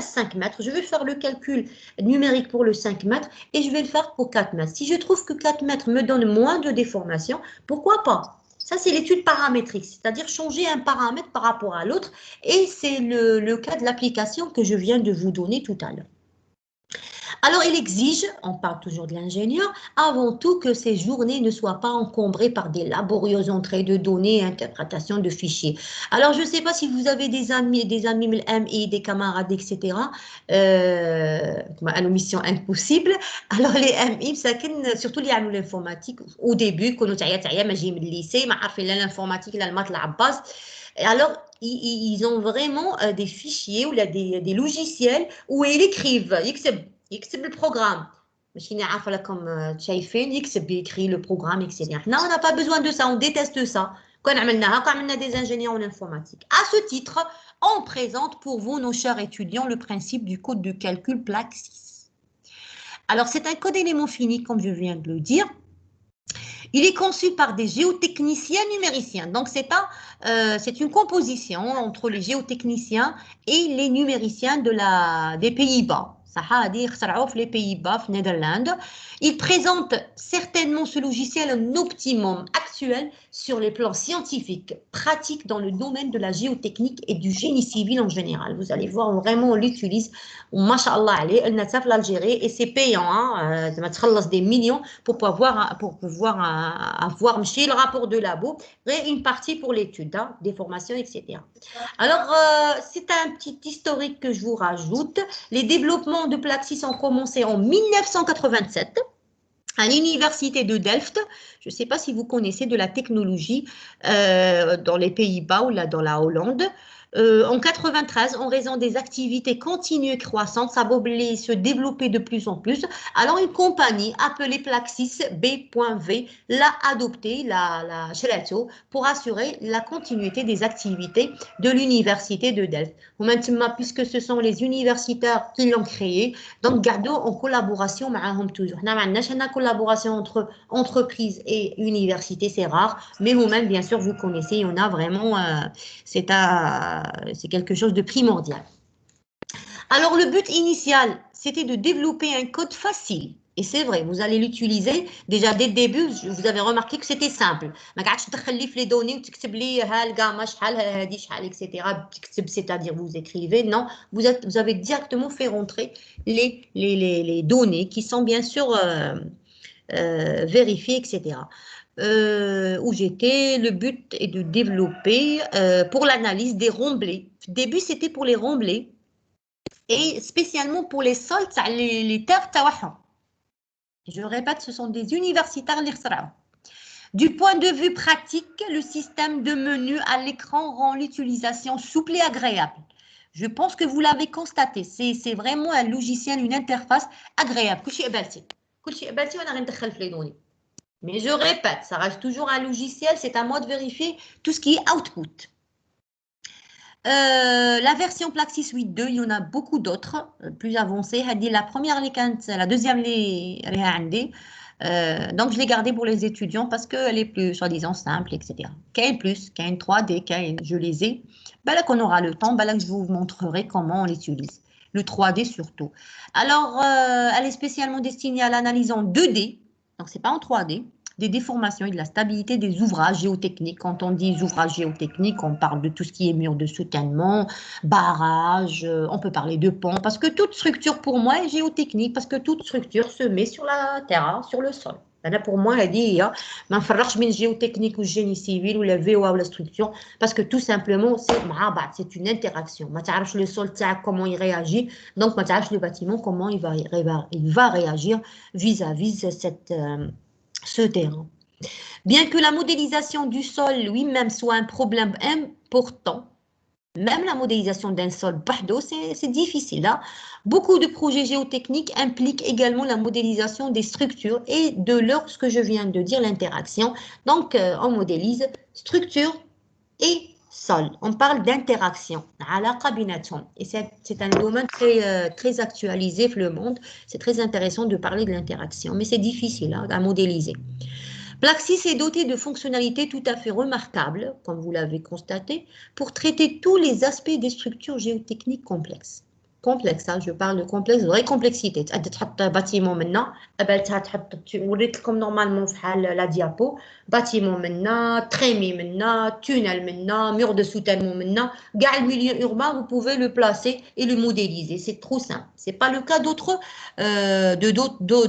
5 mètres, je vais faire le calcul numérique pour le 5 mètres et je vais le faire pour 4 mètres. Si je trouve que 4 mètres me donne moins de déformation, pourquoi pas? Ça, c'est l'étude paramétrique, c'est-à-dire changer un paramètre par rapport à l'autre. Et c'est le cas de l'application que je viens de vous donner tout à l'heure. Alors, il exige, on parle toujours de l'ingénieur, avant tout que ces journées ne soient pas encombrées par des laborieuses entrées de données et interprétations de fichiers. Alors, je ne sais pas si vous avez des amis MI, des camarades, etc. À mission impossible. Alors, les MI, surtout les amis l'informatique, au début, quand on était au lycée, l'informatique, la maths, la base. Alors, ils ont vraiment des fichiers ou des logiciels où ils écrivent, يكتب le programme. comme شايفين يكتب écrit le programme etc. Non, on n'a pas besoin de ça, on déteste ça. Quand on a des ingénieurs en informatique. À ce titre, on présente pour vous, nos chers étudiants, le principe du code de calcul Plaxis. Alors, c'est un code élément fini, comme je viens de le dire. Il est conçu par des géotechniciens numériciens. Donc, c'est une composition entre les géotechniciens et les numériciens des Pays-Bas. Les Pays-Bas, Netherlands. Il présente certainement ce logiciel un optimum actuel sur les plans scientifiques, pratiques dans le domaine de la géotechnique et du génie civil en général. Vous allez voir, vraiment, on l'utilise. Masha'Allah, elle n'a pas l'Algérie et c'est payant. Des millions pour pouvoir avoir le rapport de labo et une partie pour l'étude, des formations, etc. Alors, c'est un petit historique que je vous rajoute. Les développements de Plaxis ont commencé en 1987 à l'université de Delft. Je ne sais pas si vous connaissez de la technologie dans les Pays-Bas ou là dans la Hollande. En 93, en raison des activités continues et croissantes, ça va se développer de plus en plus. Alors, une compagnie appelée Plaxis B.V l'a adopté, la Shelato, pour assurer la continuité des activités de l'université de Delft. Maintenant, puisque ce sont les universitaires qui l'ont créé, donc gardons en collaboration avec toujours. On a une collaboration entre entreprises et universités, c'est rare, mais vous-même, bien sûr, vous connaissez, il y en a vraiment, c'est quelque chose de primordial. Alors, le but initial, c'était de développer un code facile. Et c'est vrai, vous allez l'utiliser. Déjà, dès le début, vous avez remarqué que c'était simple. Les données, c'est-à-dire vous écrivez. Non, vous avez directement fait rentrer les données qui sont bien sûr vérifiées, etc. Où j'étais, le but est de développer pour l'analyse des remblais. Au début, c'était pour les remblais et spécialement pour les sols, les terres tawahan. Je répète, ce sont des universitaires l'Irsra. Du point de vue pratique, le système de menu à l'écran rend l'utilisation souple et agréable. Je pense que vous l'avez constaté. C'est vraiment un logiciel, une interface agréable. Mais je répète, ça reste toujours un logiciel, c'est à moi de vérifier tout ce qui est output. La version Plaxis 8.2, il y en a beaucoup d'autres, plus avancées. La première, la deuxième, donc je l'ai gardée pour les étudiants parce qu'elle est plus, soi-disant, simple, etc. Qu'elle plus, qu'elle 3D, je les ai. Là qu'on aura le temps, là que je vous montrerai comment on l'utilise. Le 3D surtout. Alors, elle est spécialement destinée à l'analyse en 2D, donc c'est pas en 3D. Des déformations et de la stabilité des ouvrages géotechniques. Quand on dit ouvrages géotechniques, on parle de tout ce qui est murs de soutènement, barrages, on peut parler de ponts, parce que toute structure pour moi est géotechnique, parce que toute structure se met sur la terre, sur le sol. Là, pour moi, elle dit, mais on géotechnique ou génie civil ou la VOA ou la structure, parce que tout simplement, c'est une interaction. Tu sais le sol, comment il réagit, donc tu sais le bâtiment, comment il va réagir vis-à-vis de ce terrain. Bien que la modélisation du sol lui-même soit un problème important, même la modélisation d'un sol, c'est difficile. Beaucoup de projets géotechniques impliquent également la modélisation des structures et de ce que je viens de dire, l'interaction. Donc, on modélise structure et sol. On parle d'interaction. Et c'est un domaine très actualisé dans le monde. C'est très intéressant de parler de l'interaction, mais c'est difficile à modéliser. Plaxis est doté de fonctionnalités tout à fait remarquables, comme vous l'avez constaté, pour traiter tous les aspects des structures géotechniques complexes. Complexe, je parle de complexe, de vraie complexité. Tu as un bâtiment maintenant, tu comme normalement la diapo, bâtiment maintenant, trémie maintenant, tunnel maintenant, mur de soutènement maintenant, le milieu urbain, vous pouvez le placer et le modéliser. C'est trop simple. Ce n'est pas le cas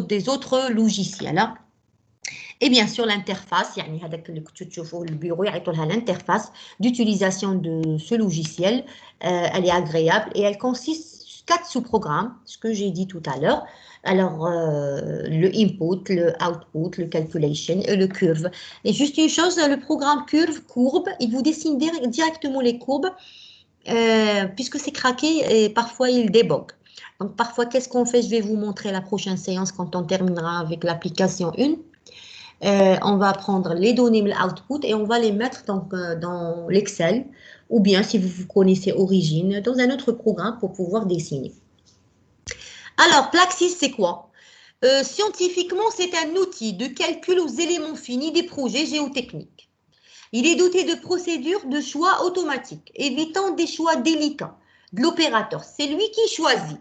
des autres logiciels. Et bien sûr, l'interface, le bureau, l'interface d'utilisation de ce logiciel, elle est agréable et elle consiste 4 sous-programmes, ce que j'ai dit tout à l'heure. Alors, le input, le output, le calculation et le curve. Et juste une chose, le programme courbe, il vous dessine directement les courbes puisque c'est craqué et parfois il débogue. Donc, parfois, qu'est-ce qu'on fait? Je vais vous montrer la prochaine séance quand on terminera avec l'application 1. On va prendre les données, l'output, et on va les mettre donc, dans l'Excel, ou bien, si vous connaissez Origin, dans un autre programme pour pouvoir dessiner. Alors, Plaxis, c'est quoi? Scientifiquement, c'est un outil de calcul aux éléments finis des projets géotechniques. Il est doté de procédures de choix automatiques, évitant des choix délicats de l'opérateur. C'est lui qui choisit.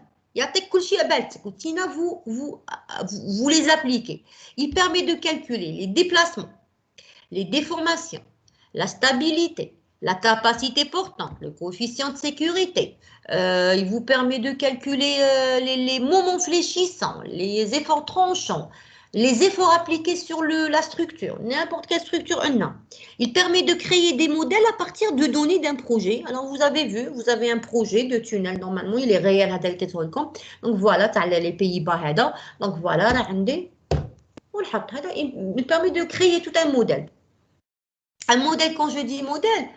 Vous les appliquez. Il permet de calculer les déplacements, les déformations, la stabilité, la capacité portante, le coefficient de sécurité. Il vous permet de calculer les moments fléchissants, les efforts tranchants, les efforts appliqués sur la structure, n'importe quelle structure, non. Il permet de créer des modèles à partir de données d'un projet. Alors, vous avez vu, vous avez un projet de tunnel, normalement, il est réel à tel donc voilà, les Pays-Bas, donc voilà, il permet de créer tout un modèle. Un modèle, quand je dis modèle,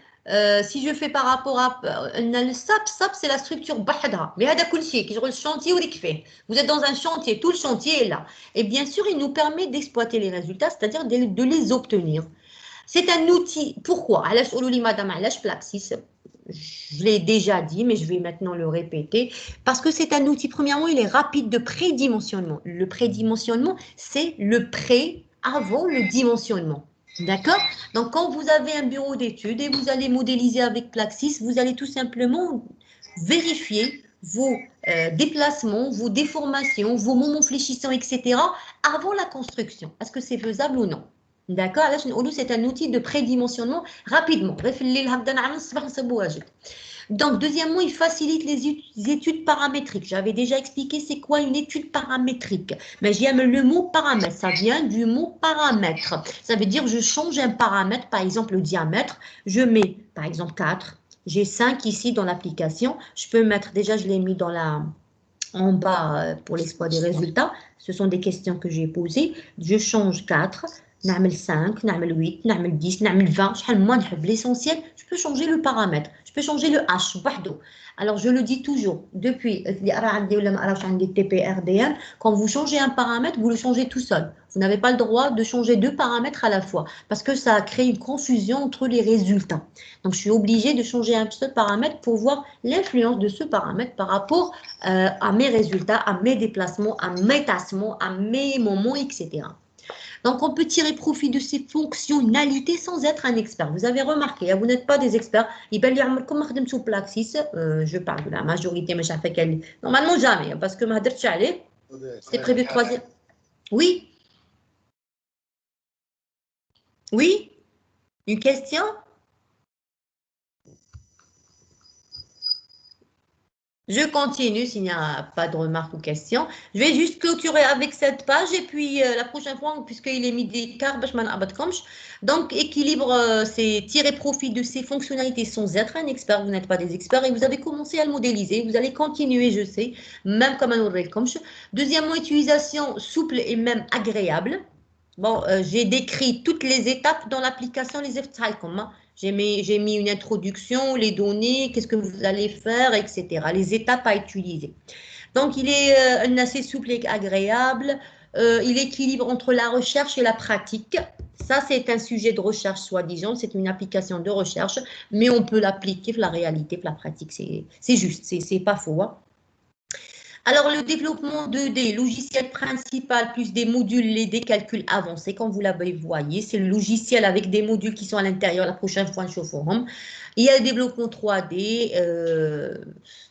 si je fais par rapport à le SAP, c'est la structure bahda. Mais le chantier, vous êtes dans un chantier, tout le chantier est là. Et bien sûr, il nous permet d'exploiter les résultats, c'est-à-dire de les obtenir. C'est un outil. Pourquoi? Madame Plaxis, je l'ai déjà dit, mais je vais maintenant le répéter. Parce que c'est un outil, premièrement, il est rapide de prédimensionnement. Le prédimensionnement, c'est le pré avant le dimensionnement. D'accord? Donc, quand vous avez un bureau d'études et vous allez modéliser avec Plaxis, vous allez tout simplement vérifier vos déplacements, vos déformations, vos moments fléchissants, etc. avant la construction. Est-ce que c'est faisable ou non? D'accord? C'est un outil de prédimensionnement rapidement. Donc, deuxièmement, il facilite les études paramétriques. J'avais déjà expliqué c'est quoi une étude paramétrique. Mais j'aime le mot paramètre. Ça vient du mot paramètre. Ça veut dire je change un paramètre, par exemple le diamètre. Je mets, par exemple, 4. J'ai 5 ici dans l'application. Je peux mettre, déjà je l'ai mis en bas pour l'exploit des résultats. Ce sont des questions que j'ai posées. Je change 4. نعمل 5, نعمل 8, نعمل 10, نعمل 20, شحال ما نحب. L'essentiel, je peux changer le paramètre, je peux changer le H وحده. Alors je le dis toujours, depuis TPRDM, quand vous changez un paramètre, vous le changez tout seul. Vous n'avez pas le droit de changer 2 paramètres à la fois, parce que ça crée une confusion entre les résultats. Donc je suis obligée de changer un seul paramètre pour voir l'influence de ce paramètre par rapport à mes résultats, à mes déplacements, à mes tassements, à mes moments, etc. Donc, on peut tirer profit de ces fonctionnalités sans être un expert. Vous avez remarqué, vous n'êtes pas des experts. Je parle de la majorité, mais normalement jamais, parce que c'était prévu 3e. Oui? Oui? Une question? Je continue s'il n'y a pas de remarques ou questions. Je vais juste clôturer avec cette page et puis la prochaine fois, puisqu'il est midi quart, donc équilibre, c'est tirer profit de ces fonctionnalités sans être un expert. Vous n'êtes pas des experts et vous avez commencé à le modéliser. Vous allez continuer, je sais, même comme un oreille. Deuxièmement, utilisation souple et même agréable. Bon, j'ai décrit toutes les étapes dans l'application Les Eftalcom. J'ai mis une introduction, les données, qu'est-ce que vous allez faire, etc. Les étapes à utiliser. Donc, il est assez souple et agréable. Il équilibre entre la recherche et la pratique. Ça, c'est un sujet de recherche, soi-disant. C'est une application de recherche, mais on peut l'appliquer pour la réalité, pour la pratique. C'est juste, c'est pas faux. Hein. Alors, le développement 2D, logiciel principal plus des modules et des calculs avancés, comme vous l'avez voyez, c'est le logiciel avec des modules qui sont à l'intérieur. La prochaine fois, je forum. Il y a le développement 3D,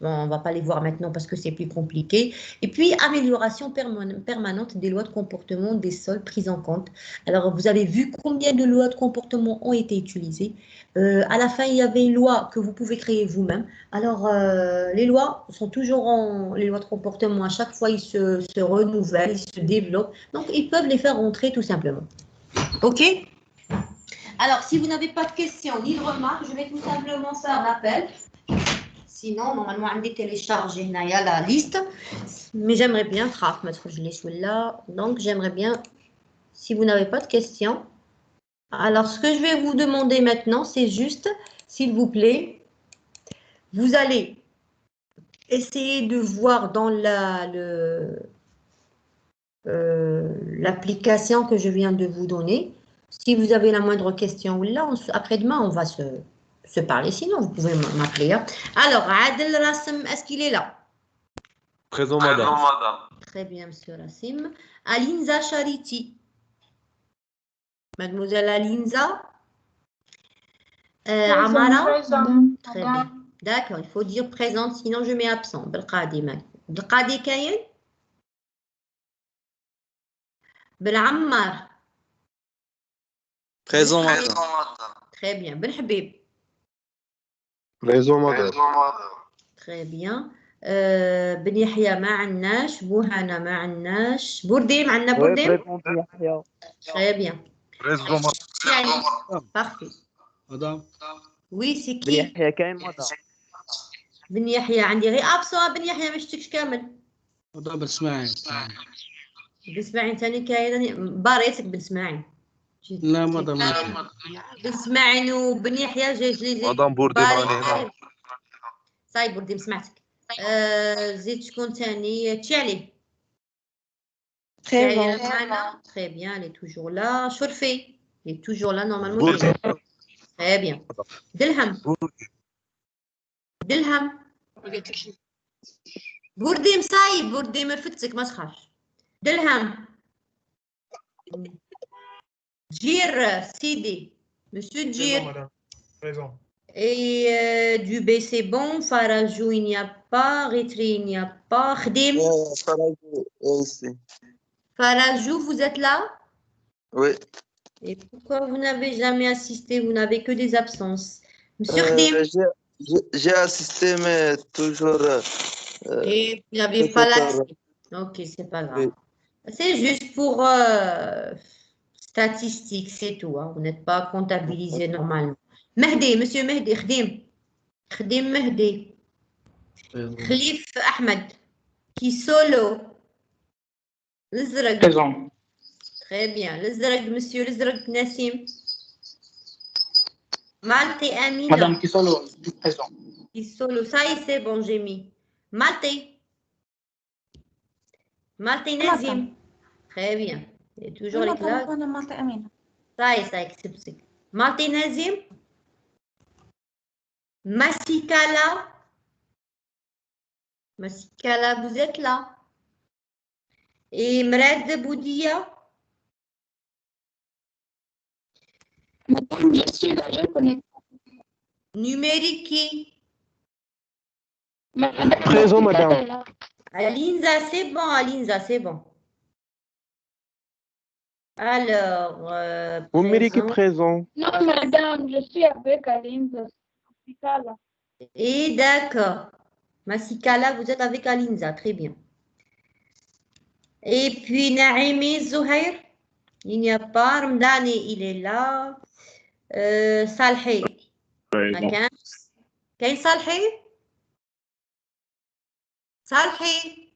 bon, on ne va pas les voir maintenant parce que c'est plus compliqué. Et puis, amélioration permanente des lois de comportement des sols prises en compte. Alors, vous avez vu combien de lois de comportement ont été utilisées. À la fin, il y avait une loi que vous pouvez créer vous-même. Alors, les lois sont toujours les lois de comportement, à chaque fois, ils se renouvellent, ils se développent. Donc, ils peuvent les faire rentrer tout simplement. OK? Alors, si vous n'avez pas de questions ni de remarques, je vais tout simplement faire l'appel. Sinon, normalement, on a téléchargé la liste. Mais j'aimerais bien, je l'ai sous là. Donc, j'aimerais bien, si vous n'avez pas de questions. Alors, ce que je vais vous demander maintenant, c'est juste, s'il vous plaît, vous allez essayez de voir dans l'application que je viens de vous donner. Si vous avez la moindre question, là, après-demain, on va se parler. Sinon, vous pouvez m'appeler. Hein. Alors, Adel Rassem, est-ce qu'il est là? Présent, madame. Très bien, monsieur Rassim. Alinza Charity. Mademoiselle Alinza. Amara. Très bien. D'accord, il faut dire présente, sinon je mets absent. Belqadi Kayen. Belammar. Présent, madame. Très bien. Belhabib. Présent, madame. Très bien. بن يحيى ما عندناش بوهنا ما عندناش بورديم عندنا بورديم très bien Présent, madame. parfait Madame. oui c'est بن qui يحيى كاين مدام. بن يحيى عندي غير ابسون بن يحيى ما شفتكش كامل مدام بسمعي. بن اسماعيل ثاني كاين باريتك بن اسماعيل لا مدام. بن اسماعيل وبن يحيى جي مدام بورديم راني هنا. صاي بورديم سمعتك زيد شكون ثاني تشعلي très bien elle est toujours là Chorfé elle est toujours là normalement très bien Dilham بورديم صاي بورديم رفتك ما تخافش دلهم جير سيدي monsieur Djir et Dubé c'est bon Farajou il n'y a pas Ritri il n'y a pas Khdim Farajou vous êtes là Oui. et pourquoi vous n'avez jamais assisté vous n'avez que des absences monsieur Khdim J'ai assisté mais toujours et vous n'avez pas l'accès ok c'est pas grave c'est juste pour statistiques c'est tout hein. Vous n'êtes pas comptabilisé normalement Mehdi, monsieur Mehdi, Khdim Mehdi, Khalif Ahmed, qui solo, L'Izraq. Présent. Très bien, L'Izraq, monsieur L'Izraq Nassim. Malte Amina. Madame Kisolo, présent. Qui solo, ça y est, c'est bon, j'ai mis. Malte Nazim. Très bien, il est toujours là. Malte Amina. Ça y est, c'est Malte Nazim. Massikala, vous êtes là. Et Mrad Boudia. Madame, je suis là, je connais. Numérique. Présent, madame. Alinza, c'est bon. Alors, Numérique présent. Non, madame, je suis avec Alinza. Et d'accord. Massikala, vous êtes avec Alinza, très bien. Et puis Naïmi Zouhair, il n'y a pas. Ramdani, il est là. Salhi. Quel Salhi? Salhi.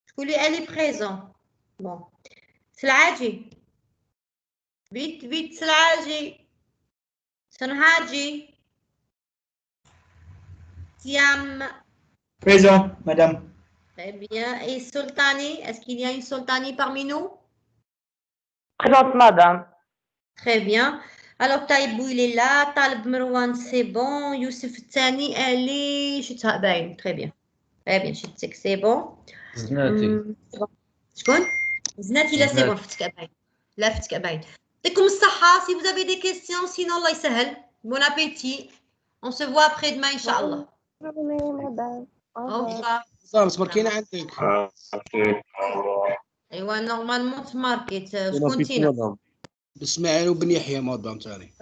Je voulais elle est présent. Bon. Slaji. Vite, Slaji. Sanhaji. Siam. Présent, madame. Très bien. Et Sultani, est-ce qu'il y a une Sultani parmi nous? Présente, madame. Très bien. Alors, Taïbou, il est là. Talib Merwan, c'est bon. Youssef Tani, elle est... Très bien. Très bien, c'est bon. Znati. شكون؟ Znati, là, c'est bon. فتك باين. لا فتك باين. يعطيكم الصحة. Si vous avez des questions, sinon, الله يسهل. Bon appétit. On se voit après-demain, Inch'Allah. Au revoir. سمركينا عندك. ايوا نورمالمون في ماركت شكون تينا بسماعيل وبن يحيى مدام ثاني.